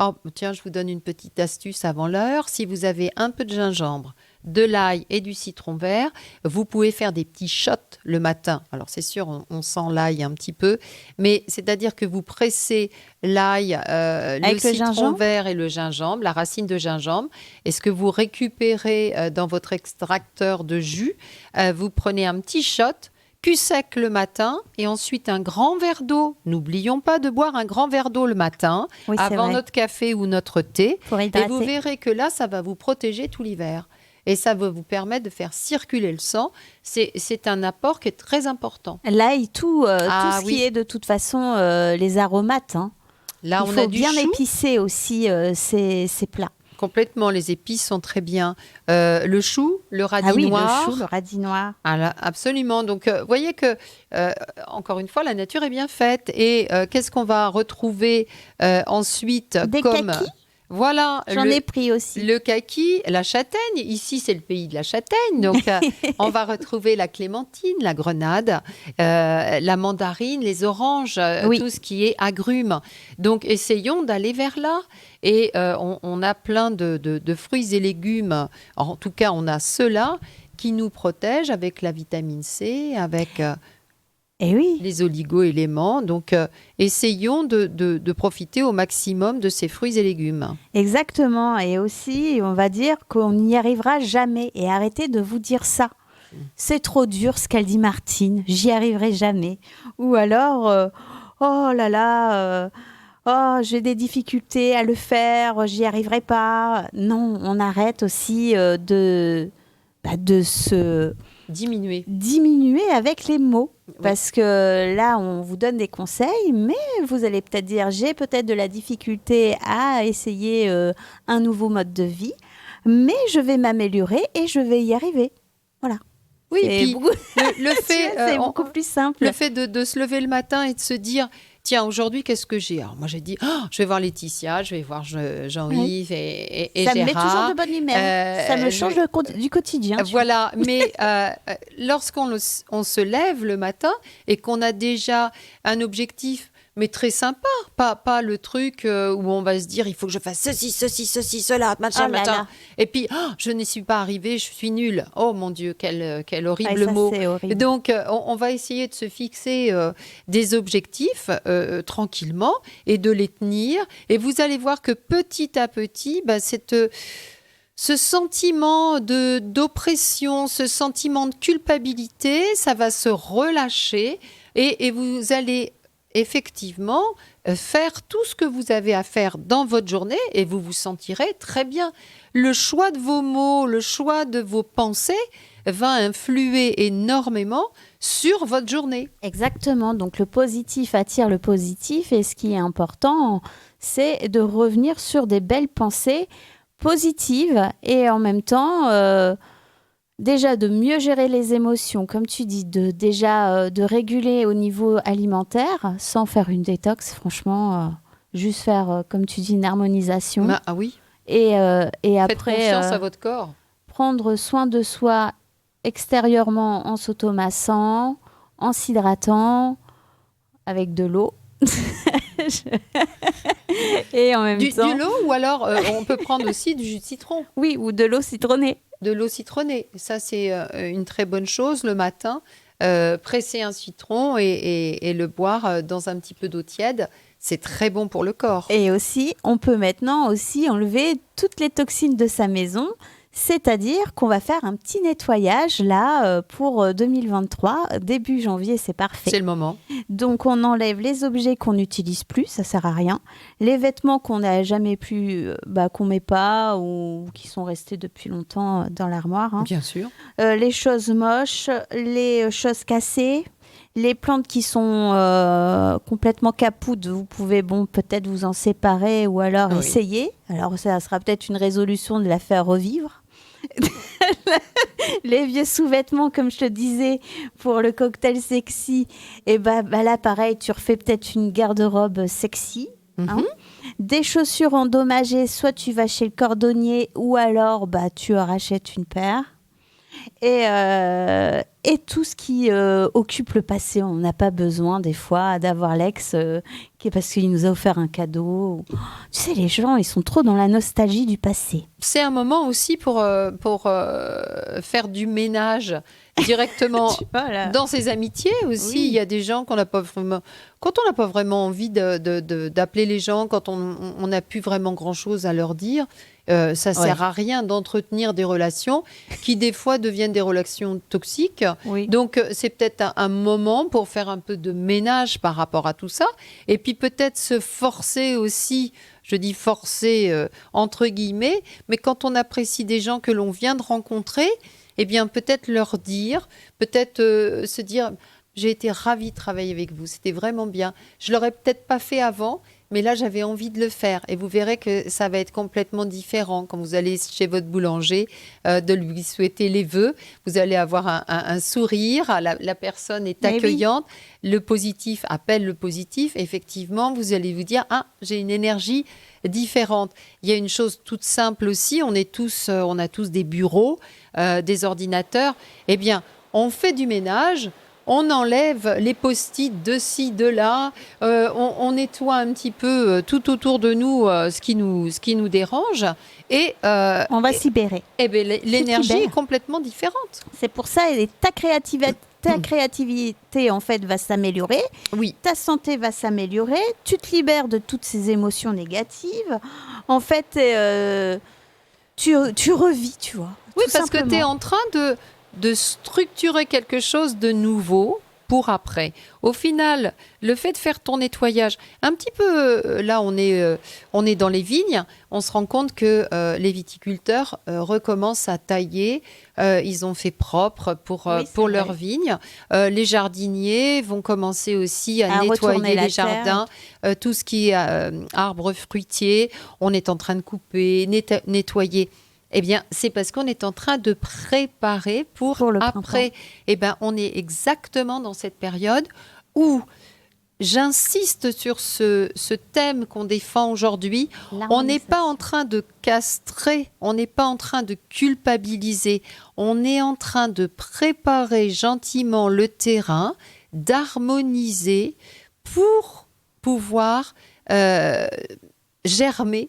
Oh, tiens, je vous donne une petite astuce avant l'heure. Si vous avez un peu de gingembre, de l'ail et du citron vert, vous pouvez faire des petits shots le matin. Alors, c'est sûr, on sent l'ail un petit peu, mais c'est-à-dire que vous pressez l'ail, le Avec le citron gingembre vert et le gingembre, la racine de gingembre. Et ce que vous récupérez dans votre extracteur de jus, vous prenez un petit shot cul sec le matin et ensuite un grand verre d'eau. N'oublions pas de boire un grand verre d'eau le matin Oui, c'est avant vrai. notre café ou notre thé. Pour Et hydrater. vous verrez que là, ça va vous protéger tout l'hiver. Et ça va vous permettre de faire circuler le sang. C'est un apport qui est très important. L'ail, tout ce oui. qui est de toute façon les aromates. Hein. Là, Il on faut a du bien chou. épicer aussi ces plats. Complètement, les épices sont très bien. Le chou, le radis Ah oui, noir. le chou, le radis noir. Ah là, absolument. Donc, vous voyez que, encore une fois, la nature est bien faite. Et qu'est-ce qu'on va retrouver ensuite Des comme... kakis. Voilà, J'en ai pris aussi. le kaki, la châtaigne. Ici, c'est le pays de la châtaigne. Donc, on va retrouver la clémentine, la grenade, la mandarine, les oranges, Oui. tout ce qui est agrumes. Donc, essayons d'aller vers là. Et on a plein de fruits et légumes. En tout cas, on a ceux-là qui nous protègent avec la vitamine C, avec Et oui, les oligo-éléments. Donc, essayons de profiter au maximum de ces fruits et légumes. exactement. Et aussi, on va dire qu'on n'y arrivera jamais. Et arrêtez de vous dire ça. C'est trop dur ce qu'elle dit Martine. J'y arriverai jamais. Ou alors, oh là là, oh, j'ai des difficultés à le faire, j'y arriverai pas. Non, on arrête aussi de se diminuer avec les mots. Oui. Parce que là, on vous donne des conseils, mais vous allez peut-être dire, j'ai peut-être de la difficulté à essayer un nouveau mode de vie, mais je vais m'améliorer et je vais y arriver. Voilà. Oui, C'est puis beaucoup- le fait, c'est beaucoup plus simple. le fait de se lever le matin et de se dire, tiens, aujourd'hui, qu'est-ce que j'ai? Alors, moi, j'ai dit, oh, je vais voir Laetitia, je vais voir Jean-Yves et Ça me met Gérard. toujours de bonne humeur. Ça me change du quotidien. tu Voilà, mais lorsqu'on on se lève le matin et qu'on a déjà un objectif, mais très sympa, pas le truc où on va se dire il faut que je fasse ceci, cela, machin, Oh là machin. là. Et puis, oh, je n'y suis pas arrivée, je suis nulle. Oh mon Dieu, quel horrible Ouais, ça, mot. c'est horrible. Donc, on va essayer de se fixer des objectifs tranquillement et de les tenir. Et vous allez voir que petit à petit, ce sentiment d'oppression, ce sentiment de culpabilité, ça va se relâcher et vous allez effectivement faire tout ce que vous avez à faire dans votre journée et vous vous sentirez très bien. Le choix de vos mots, le choix de vos pensées va influer énormément sur votre journée. Exactement. Donc le positif attire le positif et ce qui est important, c'est de revenir sur des belles pensées positives et en même temps, déjà de mieux gérer les émotions, comme tu dis, de réguler au niveau alimentaire sans faire une détox, franchement, juste faire, comme tu dis, une harmonisation. Ah oui, Et faites après, confiance à votre corps. prendre soin de soi extérieurement en s'automassant, en s'hydratant, avec de l'eau. Et en même temps... De l'eau ou alors on peut prendre aussi du jus de citron. Oui, ou de l'eau citronnée. De l'eau citronnée. Ça, c'est une très bonne chose le matin. Presser un citron et le boire dans un petit peu d'eau tiède, c'est très bon pour le corps. Et aussi, on peut maintenant aussi enlever toutes les toxines de sa maison. C'est-à-dire qu'on va faire un petit nettoyage là pour 2023. Début janvier, c'est parfait. C'est le moment. Donc, on enlève les objets qu'on n'utilise plus, ça sert à rien. Les vêtements qu'on n'a jamais pu, qu'on met pas ou qui sont restés depuis longtemps dans l'armoire. Hein. Bien sûr. Les choses moches, les choses cassées, les plantes qui sont complètement capoutes, vous pouvez peut-être vous en séparer ou alors Oui. essayer. Alors, ça sera peut-être une résolution de la faire revivre. Les vieux sous-vêtements, comme je te disais, pour le cocktail sexy, et là, pareil, tu refais peut-être une garde-robe sexy. Hein. Des chaussures endommagées, soit tu vas chez le cordonnier ou alors tu en rachètes une paire. Et tout ce qui occupe le passé, on n'a pas besoin des fois d'avoir l'ex parce qu'il nous a offert un cadeau. Tu sais, les gens, ils sont trop dans la nostalgie du passé. C'est un moment aussi pour faire du ménage directement dans ses amitiés aussi. Oui. Il y a des gens qu'on n'a pas vraiment... Quand on n'a pas vraiment envie d'appeler les gens, quand on n'a plus vraiment grand-chose à leur dire, ça sert à rien d'entretenir des relations qui des fois deviennent des relations toxiques. Oui. Donc c'est peut-être un moment pour faire un peu de ménage par rapport à tout ça. Et puis peut-être se forcer aussi, je dis forcer entre guillemets, mais quand on apprécie des gens que l'on vient de rencontrer, eh bien peut-être leur dire, peut-être se dire... J'ai été ravie de travailler avec vous, c'était vraiment bien. Je ne l'aurais peut-être pas fait avant, mais là, j'avais envie de le faire. Et vous verrez que ça va être complètement différent quand vous allez chez votre boulanger, de lui souhaiter les vœux. Vous allez avoir un sourire, la personne est accueillante, le positif appelle le positif. Effectivement, vous allez vous dire, j'ai une énergie différente. Il y a une chose toute simple aussi, on a tous des bureaux, des ordinateurs. Eh bien, on fait du ménage. On enlève les post-it de ci, de là, on nettoie un petit peu tout autour de nous, ce qui nous dérange. Et on va s'y bérer. Et bien, l'énergie est complètement différente. C'est pour ça et ta créativité en fait va s'améliorer. Oui. Ta santé va s'améliorer. Tu te libères de toutes ces émotions négatives. En fait, tu revis, tu vois. Oui, parce que tu es en train de structurer quelque chose de nouveau pour après. Au final, le fait de faire ton nettoyage, un petit peu, là on est dans les vignes, on se rend compte que les viticulteurs recommencent à tailler, ils ont fait propre pour leurs vignes. Les jardiniers vont commencer aussi à nettoyer les jardins, tout ce qui est arbres fruitiers, on est en train de couper, nettoyer. Eh bien, c'est parce qu'on est en train de préparer pour après. Eh bien, on est exactement dans cette période où j'insiste sur ce thème qu'on défend aujourd'hui. On n'est pas en train de castrer, on n'est pas en train de culpabiliser. On est en train de préparer gentiment le terrain, d'harmoniser pour pouvoir germer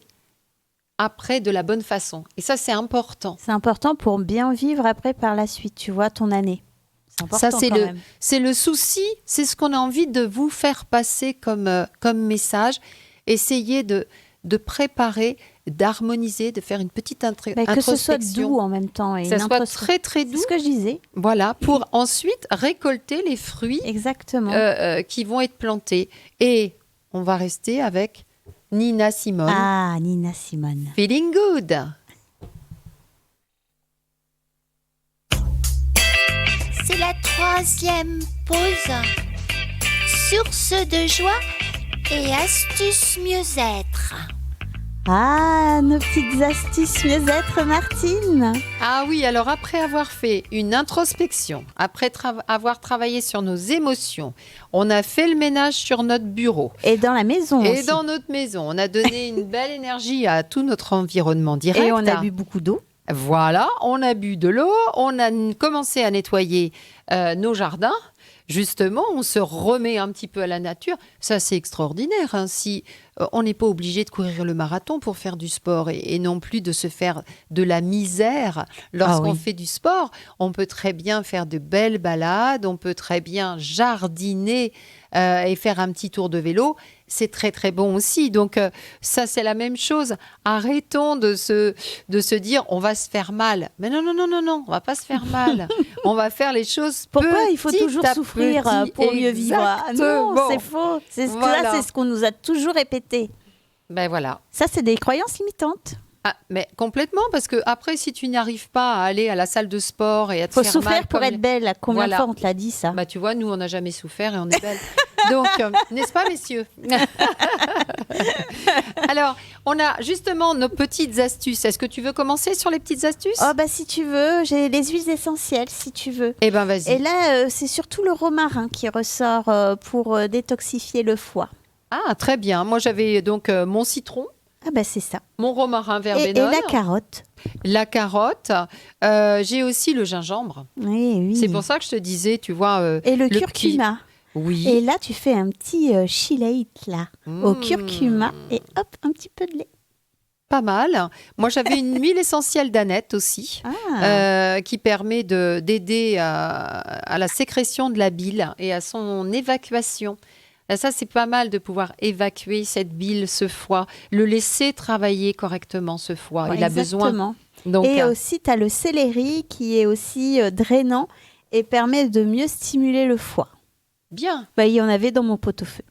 après de la bonne façon. Et ça, c'est important. C'est important pour bien vivre après par la suite, tu vois, ton année. C'est important ça, même. C'est le souci, c'est ce qu'on a envie de vous faire passer comme message. Essayez de préparer, d'harmoniser, de faire une petite introspection. Que ce soit doux en même temps. Et que ça soit très, très doux. C'est ce que je disais. Voilà, pour ensuite récolter les fruits qui vont être plantés. Et on va rester avec Nina Simone. Ah, Nina Simone. Feeling good. C'est la 3e pause. Source de joie et astuces mieux-être. Ah, nos petites astuces mieux-être, Martine. Ah oui, alors après avoir fait une introspection, après avoir travaillé sur nos émotions, on a fait le ménage sur notre bureau. Et dans la maison Et aussi. dans notre maison. On a donné une belle énergie à tout notre environnement direct. Et on a bu beaucoup d'eau. Voilà, on a bu de l'eau, on a commencé à nettoyer nos jardins. Justement, on se remet un petit peu à la nature. Ça, c'est extraordinaire. Hein. Si on n'est pas obligé de courir le marathon pour faire du sport et non plus de se faire de la misère lorsqu'on fait du sport, on peut très bien faire de belles balades, on peut très bien jardiner et faire un petit tour de vélo. C'est très, très bon aussi. Donc, ça, c'est la même chose. Arrêtons de se dire, on va se faire mal. Mais non, on va pas se faire mal. On va faire les choses Pourquoi il faut toujours souffrir pour mieux vivre? Non, bon. c'est faux. C'est ce qu'on nous a toujours répété. Ben voilà. Ça, c'est des croyances limitantes. Ah, mais complètement, parce que après, si tu n'arrives pas à aller à la salle de sport et à te faire mal... Faut souffrir pour être belle. Combien de fois on te l'a dit, ça? Bah, tu vois, nous, on n'a jamais souffert et on est belle. Donc, n'est-ce pas, messieurs? Alors, on a justement nos petites astuces. Est-ce que tu veux commencer sur les petites astuces? Oh, bah, si tu veux. J'ai les huiles essentielles, si tu veux. Eh ben, vas-y. Et là, c'est surtout le romarin qui ressort pour détoxifier le foie. Ah, très bien. Moi, j'avais donc mon citron. Ah bah c'est ça. Mon romarin verbenol. Et la carotte. La carotte. J'ai aussi le gingembre. Oui. C'est pour ça que je te disais, tu vois... et le curcuma. Oui. Et là, tu fais un petit chilate là, au curcuma et hop, un petit peu de lait. Pas mal. Moi, j'avais une huile essentielle d'aneth aussi, qui permet d'aider à la sécrétion de la bile et à son évacuation. Ça, c'est pas mal de pouvoir évacuer cette bile, ce foie, le laisser travailler correctement, ce foie. Ouais, Il a besoin. exactement. Donc, Et aussi, tu as le céleri qui est aussi drainant et permet de mieux stimuler le foie. bien. Bah, il y en avait dans mon pot-au-feu.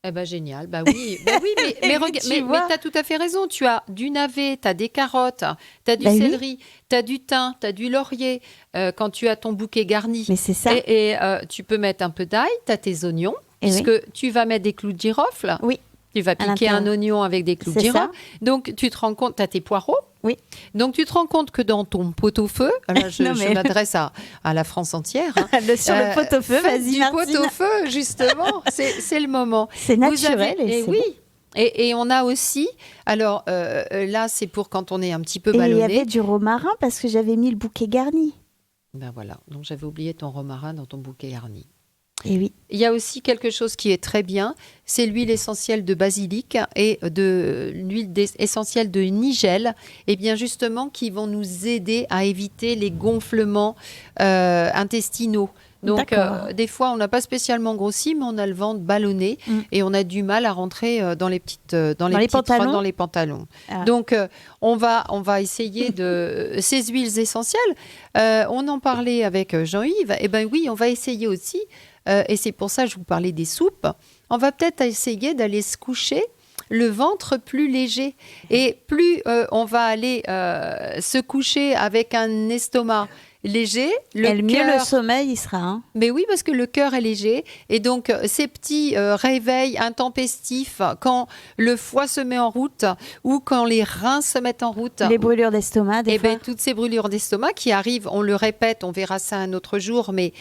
Eh ben, génial. Bah oui, mais Tu vois. tu as tout à fait raison. Tu as du navet, tu as des carottes, tu as du Bah oui. céleri, tu as du thym, tu as du laurier quand tu as ton bouquet garni. Mais c'est ça. Et tu peux mettre un peu d'ail, tu as tes oignons, Et puisque tu vas mettre des clous de girofle. Oui. Tu vas piquer un l'intérieur. oignon avec des clous de C'est girofle. ça. Donc, tu te rends compte, tu as tes poireaux. Oui. Donc, tu te rends compte que dans ton pot-au-feu, là, je Non, mais- m'adresse à la France entière. Hein. Sur le pot-au-feu, Faites vas-y du Martine. pot-au-feu, justement. C'est le moment. C'est naturel. Vous avez- et et c'est oui. bon. Et on a aussi, alors là, c'est pour quand on est un petit peu Et il y ballonné. avait du romarin parce que j'avais mis le bouquet garni. Ben voilà, donc j'avais oublié ton romarin dans ton bouquet garni. Et oui. Il y a aussi quelque chose qui est très bien, c'est l'huile essentielle de basilic et de l'huile essentielle de nigel, et bien justement qui vont nous aider à éviter les gonflements intestinaux. Donc D'accord. des fois on n'a pas spécialement grossi, mais on a le ventre ballonné et on a du mal à rentrer dans les petites dans les petites pantalons. dans les pantalons. Ah. Donc on va essayer de ces huiles essentielles. On en parlait avec Jean-Yves. Et ben oui, on va essayer aussi. Et c'est pour ça que je vous parlais des soupes. On va peut-être essayer d'aller se coucher le ventre plus léger. Et plus on va aller se coucher avec un estomac léger, Et le mieux le cœur... sommeil, il sera. Hein. Mais oui, parce que le cœur est léger. Et donc, ces petits réveils intempestifs, quand le foie se met en route ou quand les reins se mettent en route, Les brûlures d'estomac, des eh fois. ben, toutes ces brûlures d'estomac qui arrivent, on le répète, on verra ça un autre jour, mais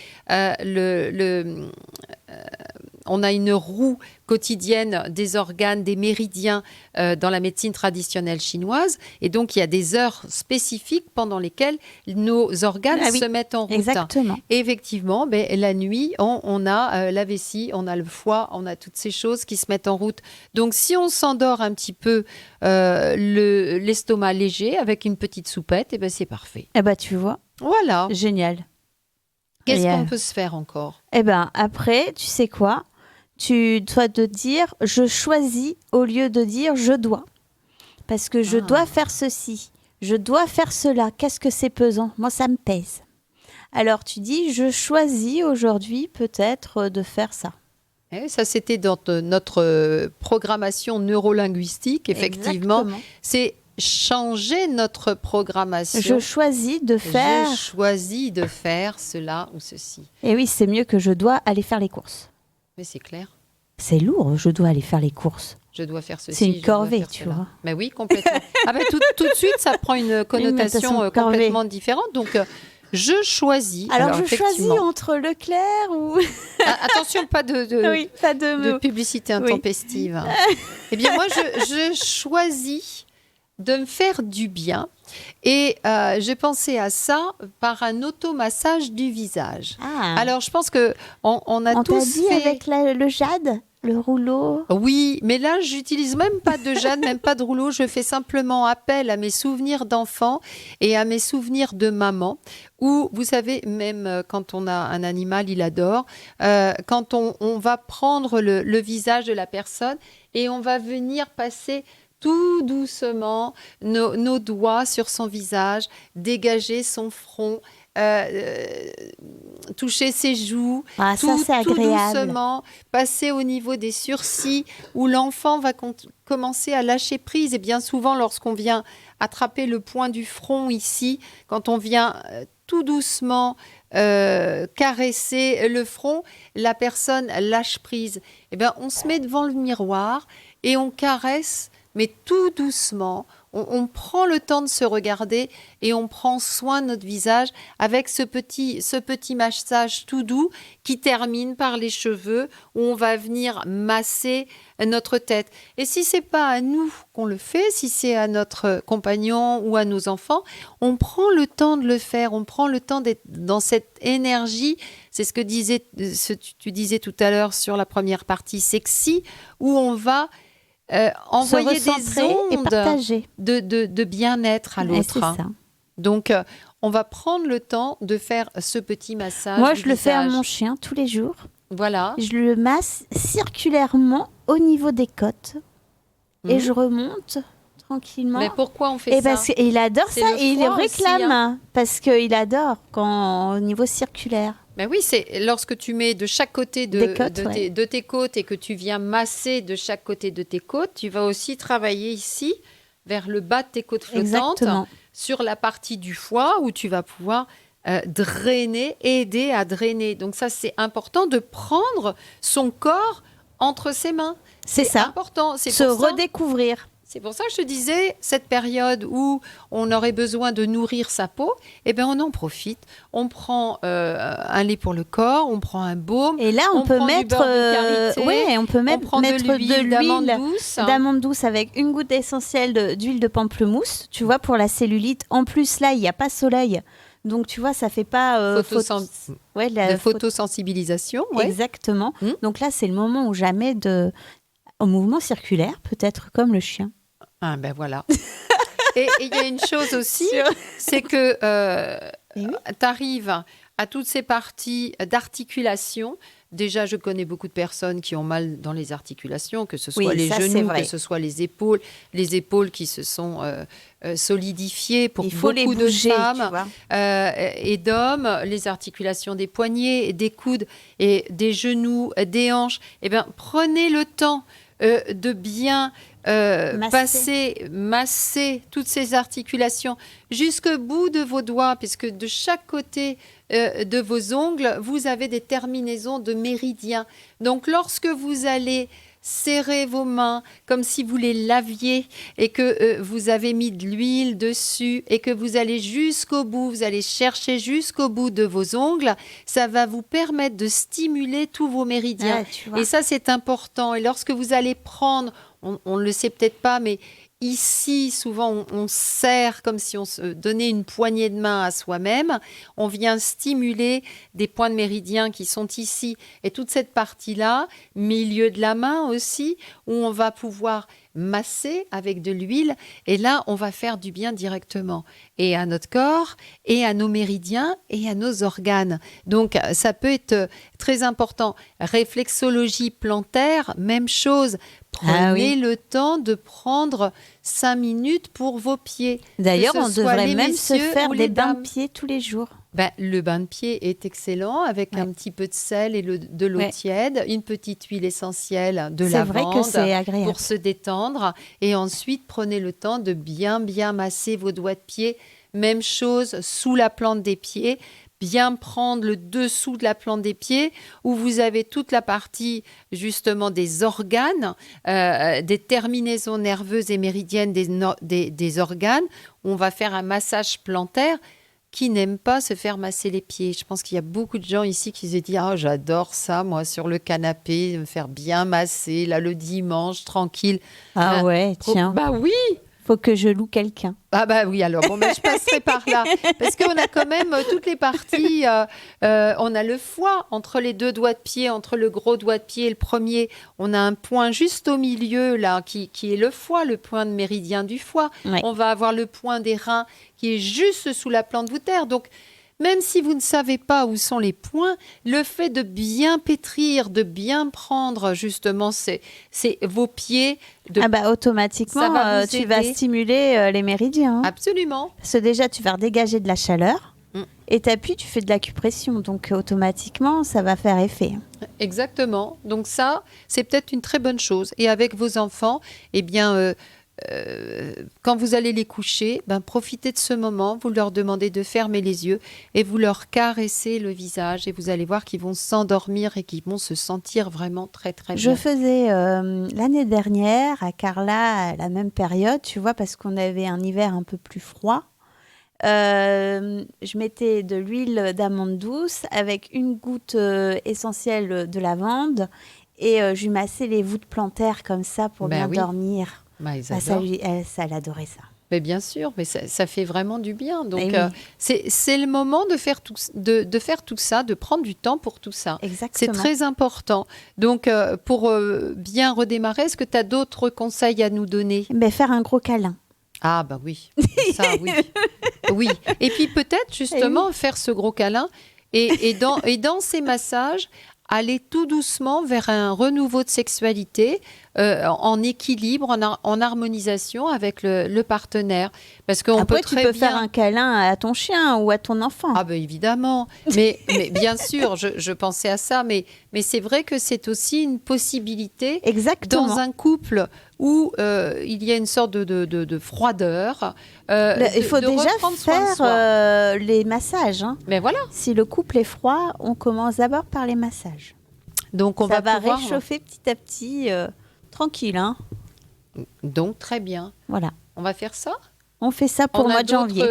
on a une roue quotidienne des organes, des méridiens dans la médecine traditionnelle chinoise. Et donc, il y a des heures spécifiques pendant lesquelles nos organes Ah oui, se mettent en route. Exactement. Et effectivement, la nuit, on a la vessie, on a le foie, on a toutes ces choses qui se mettent en route. Donc, si on s'endort un petit peu l'estomac léger avec une petite soupette, c'est parfait. Eh ben, tu vois, Voilà. génial. Qu'est-ce Et, qu'on peut se faire encore? Eh ben, après, tu sais quoi? Tu dois te dire je choisis au lieu de dire je dois. Parce que je dois faire ceci, je dois faire cela. Qu'est-ce que c'est pesant? Moi, ça me pèse. Alors, tu dis je choisis aujourd'hui peut-être de faire ça. Ça, c'était dans notre programmation neurolinguistique, effectivement. Exactement. C'est changer notre programmation. Je choisis de faire. Je choisis de faire cela ou ceci. Et oui, c'est mieux que je dois aller faire les courses. Mais c'est clair. C'est lourd, je dois aller faire les courses. Je dois faire ceci. C'est une je dois corvée, faire tu cela. vois. Mais oui, complètement. Tout de suite, ça prend une connotation corvée. complètement différente. Donc, je choisis. Alors je choisis effectivement. entre Leclerc ou... Attention, pas de oui, pas de de mots. publicité intempestive. Eh bien, moi, je choisis de me faire du bien. Et j'ai pensé à ça par un automassage du visage. Ah. Alors, je pense que on a On t'a tous dit fait... avec le jade, le rouleau. Oui, mais là, j'utilise même pas de jade, même pas de rouleau. Je fais simplement appel à mes souvenirs d'enfant et à mes souvenirs de maman. Où, vous savez, même quand on a un animal, il adore. Quand on va prendre le visage de la personne et on va venir passer tout doucement nos doigts sur son visage, dégager son front, toucher ses joues, Ah, ça, c'est tout agréable. doucement, passer au niveau des sourcils où l'enfant va commencer à lâcher prise. Et bien souvent, lorsqu'on vient attraper le point du front ici, quand on vient tout doucement caresser le front, la personne lâche prise. Eh bien, on se met devant le miroir et on caresse, mais tout doucement. On prend le temps de se regarder et on prend soin de notre visage avec ce petit massage tout doux qui termine par les cheveux où on va venir masser notre tête. Et si c'est pas à nous qu'on le fait, si c'est à notre compagnon ou à nos enfants, on prend le temps de le faire, on prend le temps d'être dans cette énergie. C'est ce que tu disais tout à l'heure sur la première partie sexy où on va envoyer Se recentrer des et ondes partager. de bien-être à Et l'autre. c'est ça. Donc, on va prendre le temps de faire ce petit massage. Moi, du je le fais à visage. mon chien tous les jours. Voilà. Je le masse circulairement au niveau des côtes et Mhm. je remonte tranquillement. Mais pourquoi on fait Et ça? parce qu'il adore C'est ça le et il le foie aussi, réclame parce qu'il adore quand au niveau circulaire. Ben oui, c'est lorsque tu mets de chaque côté Des côtes, ouais. de tes côtes et que tu viens masser de chaque côté de tes côtes, tu vas aussi travailler ici, vers le bas de tes côtes flottantes, Exactement. sur la partie du foie où tu vas pouvoir drainer, aider à drainer. Donc ça, c'est important de prendre son corps entre ses mains. C'est ça. Important. C'est Se pour ça. redécouvrir. C'est pour ça que je te disais, cette période où on aurait besoin de nourrir sa peau, eh ben on en profite. On prend un lait pour le corps, on prend un baume. Et là, on, On peut prend du mettre, beurre de karité, ouais, on peut On mettre, prend mettre de l'huile d'amande douce. avec une goutte essentielle d'huile de pamplemousse, tu vois, pour la cellulite. En plus, là, il n'y a pas soleil. Donc, tu vois, ça fait pas... ouais, de photosensibilisation. Ouais. Exactement. Hmm. Donc là, c'est le moment où jamais au mouvement circulaire, peut-être comme le chien. Ah ben voilà. Et il y a une chose aussi, c'est que Eh oui. tu arrives à toutes ces parties d'articulation. Déjà, je connais beaucoup de personnes qui ont mal dans les articulations, que ce soit Oui, les ça, c'est genoux, vrai. que ce soit les épaules qui se sont solidifiées pour Il faut les beaucoup bouger, de femmes tu vois. et d'hommes, les articulations des poignets, des coudes et des genoux, des hanches. Eh bien, prenez le temps de bien masser toutes ces articulations jusqu'au bout de vos doigts, puisque de chaque côté de vos ongles, vous avez des terminaisons de méridiens. Donc, lorsque vous allez serrer vos mains comme si vous les laviez et que vous avez mis de l'huile dessus et que vous allez jusqu'au bout, vous allez chercher jusqu'au bout de vos ongles, ça va vous permettre de stimuler tous vos méridiens. Ouais, tu vois. Et ça, c'est important. Et lorsque vous allez prendre, on ne le sait peut-être pas, mais ici, souvent, on serre comme si on se donnait une poignée de main à soi-même. On vient stimuler des points de méridien qui sont ici. Et toute cette partie-là, milieu de la main aussi, où on va pouvoir masser avec de l'huile. Et là, on va faire du bien directement. Et à notre corps, et à nos méridiens, et à nos organes. Donc, ça peut être très important. Réflexologie plantaire, même chose. Prenez le temps de prendre 5 minutes pour vos pieds. D'ailleurs, Que ce on soit devrait les même se messieurs faire ou des les bains dames. de pieds tous les jours. Ben, le bain de pied est excellent avec Ouais. un petit peu de sel et de l'eau Ouais. tiède, une petite huile essentielle de C'est vrai lavande que c'est agréable. pour se détendre. Et ensuite, prenez le temps de bien masser vos doigts de pied. Même chose sous la plante des pieds. Bien prendre le dessous de la plante des pieds où vous avez toute la partie justement des organes, des terminaisons nerveuses et méridiennes des organes. On va faire un massage plantaire. Qui n'aime pas se faire masser les pieds? Je pense qu'il y a beaucoup de gens ici qui se disent « Ah, j'adore ça, moi, sur le canapé, me faire bien masser, là, le dimanche, tranquille. » Ah ouais, tiens, Bah oui. faut que je loue quelqu'un. Ah bah oui, alors bon, ben, je passerai par là. Parce qu'on a quand même toutes les parties. On a le foie entre les deux doigts de pied, entre le gros doigt de pied et le premier. On a un point juste au milieu, là, qui est le foie, le point de méridien du foie. Ouais. On va avoir le point des reins qui est juste sous la plante voûtaire. Donc, même si vous ne savez pas où sont les points, le fait de bien pétrir, de bien prendre justement c'est vos pieds. Ah bah automatiquement, Ça va vous tu vas aider. stimuler les méridiens. hein. Absolument. Parce que déjà, tu vas redégager de la chaleur. Mm. Et t'appuies, tu fais de l'acupression. Donc automatiquement, ça va faire effet. Exactement. Donc ça, c'est peut-être une très bonne chose. Et avec vos enfants, eh bien, quand vous allez les coucher, ben, profitez de ce moment. Vous leur demandez de fermer les yeux et vous leur caressez le visage. Et vous allez voir qu'ils vont s'endormir et qu'ils vont se sentir vraiment très, très Je bien. faisais l'année dernière à Carla à la même période, tu vois, parce qu'on avait un hiver un peu plus froid. Je mettais de l'huile d'amande douce avec une goutte essentielle de lavande et je lui massais les voûtes plantaires comme ça pour Ben bien oui. dormir. Bah, ils Bah, ça, adorent. elle adorait ça. Mais bien sûr, mais ça fait vraiment du bien. Donc, Eh oui. c'est le moment de faire tout ça, de prendre du temps pour tout ça. C'est Exactement. très important. Donc, pour bien redémarrer, est-ce que tu as d'autres conseils à nous donner? Mais faire un gros câlin. Ah, bah oui. Ça, oui. Oui. Et puis, peut-être, justement, faire ce gros câlin et dans ces massages, aller tout doucement vers un renouveau de sexualité en équilibre, en harmonisation avec le partenaire. Parce qu'on Après, peut tu très peux bien... faire un câlin à ton chien ou à ton enfant. Ah ben évidemment, mais bien sûr, je pensais à ça, mais c'est vrai que c'est aussi une possibilité Exactement. dans un couple où il y a une sorte de froideur. Il faut déjà reprendre soin de soi. faire les massages. Hein. Mais voilà, Si le couple est froid, on commence d'abord par les massages. donc on Ça va pouvoir... réchauffer petit à petit, tranquille. Hein. Donc très bien, Voilà. on va faire ça. On fait ça pour On le a mois de janvier.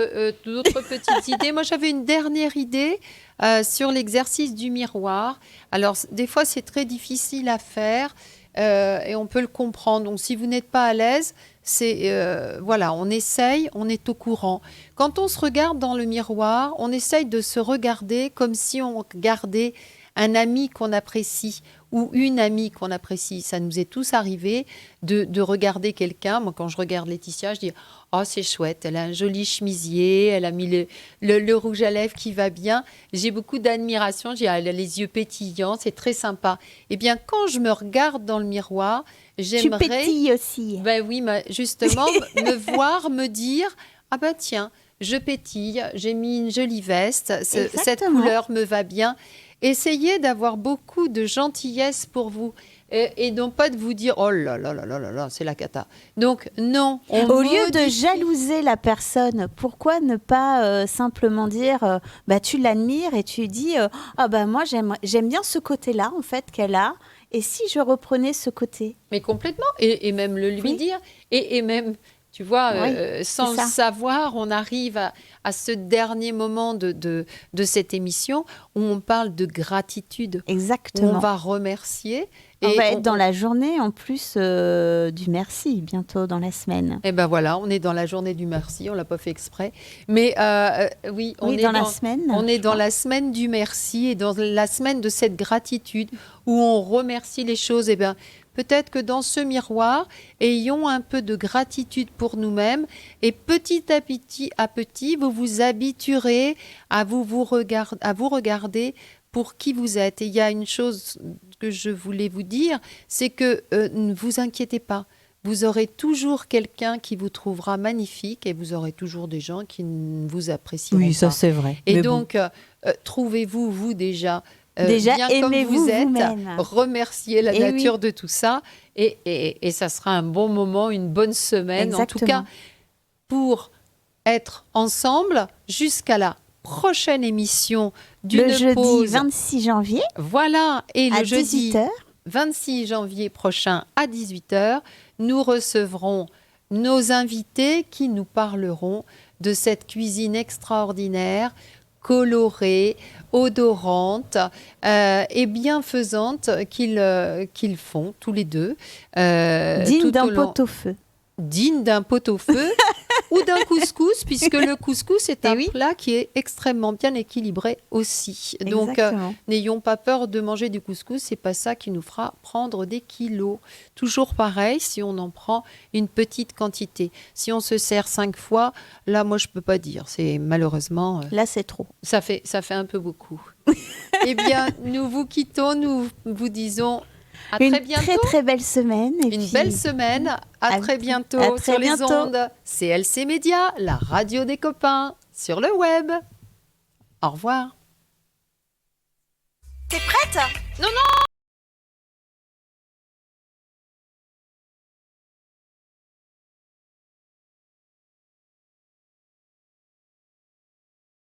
d'autres petites idées. Moi, j'avais une dernière idée sur l'exercice du miroir. Alors, des fois, c'est très difficile à faire et on peut le comprendre. Donc, si vous n'êtes pas à l'aise, voilà, on essaye, on est au courant. Quand on se regarde dans le miroir, on essaye de se regarder comme si on regardait un ami qu'on apprécie ou une amie qu'on apprécie. Ça nous est tous arrivé de regarder quelqu'un. Moi, quand je regarde Laetitia, je dis « Oh, c'est chouette, elle a un joli chemisier, elle a mis le rouge à lèvres qui va bien. » J'ai beaucoup d'admiration, je dis « Elle a les yeux pétillants, c'est très sympa. » Eh bien, quand je me regarde dans le miroir, Tu j'aimerais... pétilles aussi. Ben oui, justement, me voir, me dire « Ah ben tiens, je pétille, j'ai mis une jolie veste, cette Exactement. couleur me va bien. » Essayez d'avoir beaucoup de gentillesse pour vous et non pas de vous dire « Oh là là là là là là, c'est la cata. » Donc non. Au lieu de jalouser la personne, pourquoi ne pas simplement dire bah, tu l'admires et tu dis ah bah moi j'aime bien ce côté-là en fait qu'elle a et si je reprenais ce côté. Mais complètement. Et même le lui Oui. dire. Et même, tu vois, Oui, sans c'est le ça. savoir, on arrive à ce dernier moment de cette émission où on parle de gratitude, où Exactement. on va remercier. On et va être dans la journée en plus du merci bientôt dans la semaine. Et ben voilà, on est dans la journée du merci, on l'a pas fait exprès. Mais oui, on est dans la semaine. On est je dans crois. la semaine du merci et dans la semaine de cette gratitude où on remercie les choses. Et bien, peut-être que dans ce miroir, ayons un peu de gratitude pour nous-mêmes et petit à petit, vous vous habituerez à vous regarder pour qui vous êtes. Et il y a une chose que je voulais vous dire, c'est que ne vous inquiétez pas. Vous aurez toujours quelqu'un qui vous trouvera magnifique et vous aurez toujours des gens qui ne vous apprécieront pas. c'est vrai. Et donc, trouvez-vous, vous déjà, Déjà, bien comme aimez-vous vous êtes, vous-même. remerciez la Et nature de tout ça et ça sera un bon moment, une bonne semaine. En tout Exactement. cas, pour être ensemble jusqu'à la prochaine émission d'une le jeudi pause. 26 janvier Voilà, et à le jeudi 18h. 26 janvier prochain à 18h, nous recevrons nos invités qui nous parleront de cette cuisine extraordinaire, colorée, odorante et bienfaisante qu'ils font tous les deux. Digne tout d'un au long- pot-au-feu. Digne d'un pot-au-feu ou d'un couscous, puisque le couscous est Eh un oui. plat qui est extrêmement bien équilibré aussi. Donc, Exactement. n'ayons pas peur de manger du couscous, c'est pas ça qui nous fera prendre des kilos. Toujours pareil, si on en prend une petite quantité. Si on se sert 5 fois, là, moi, je peux pas dire. C'est malheureusement, Là, c'est trop. ça fait un peu beaucoup. Eh bien, nous vous quittons, nous vous disons à Une très bientôt. très très belle semaine. Et Une puis, belle semaine. À à- très bientôt à très sur les bientôt. ondes. CLC Média, la radio des copains, sur le web. Au revoir. T'es prête ?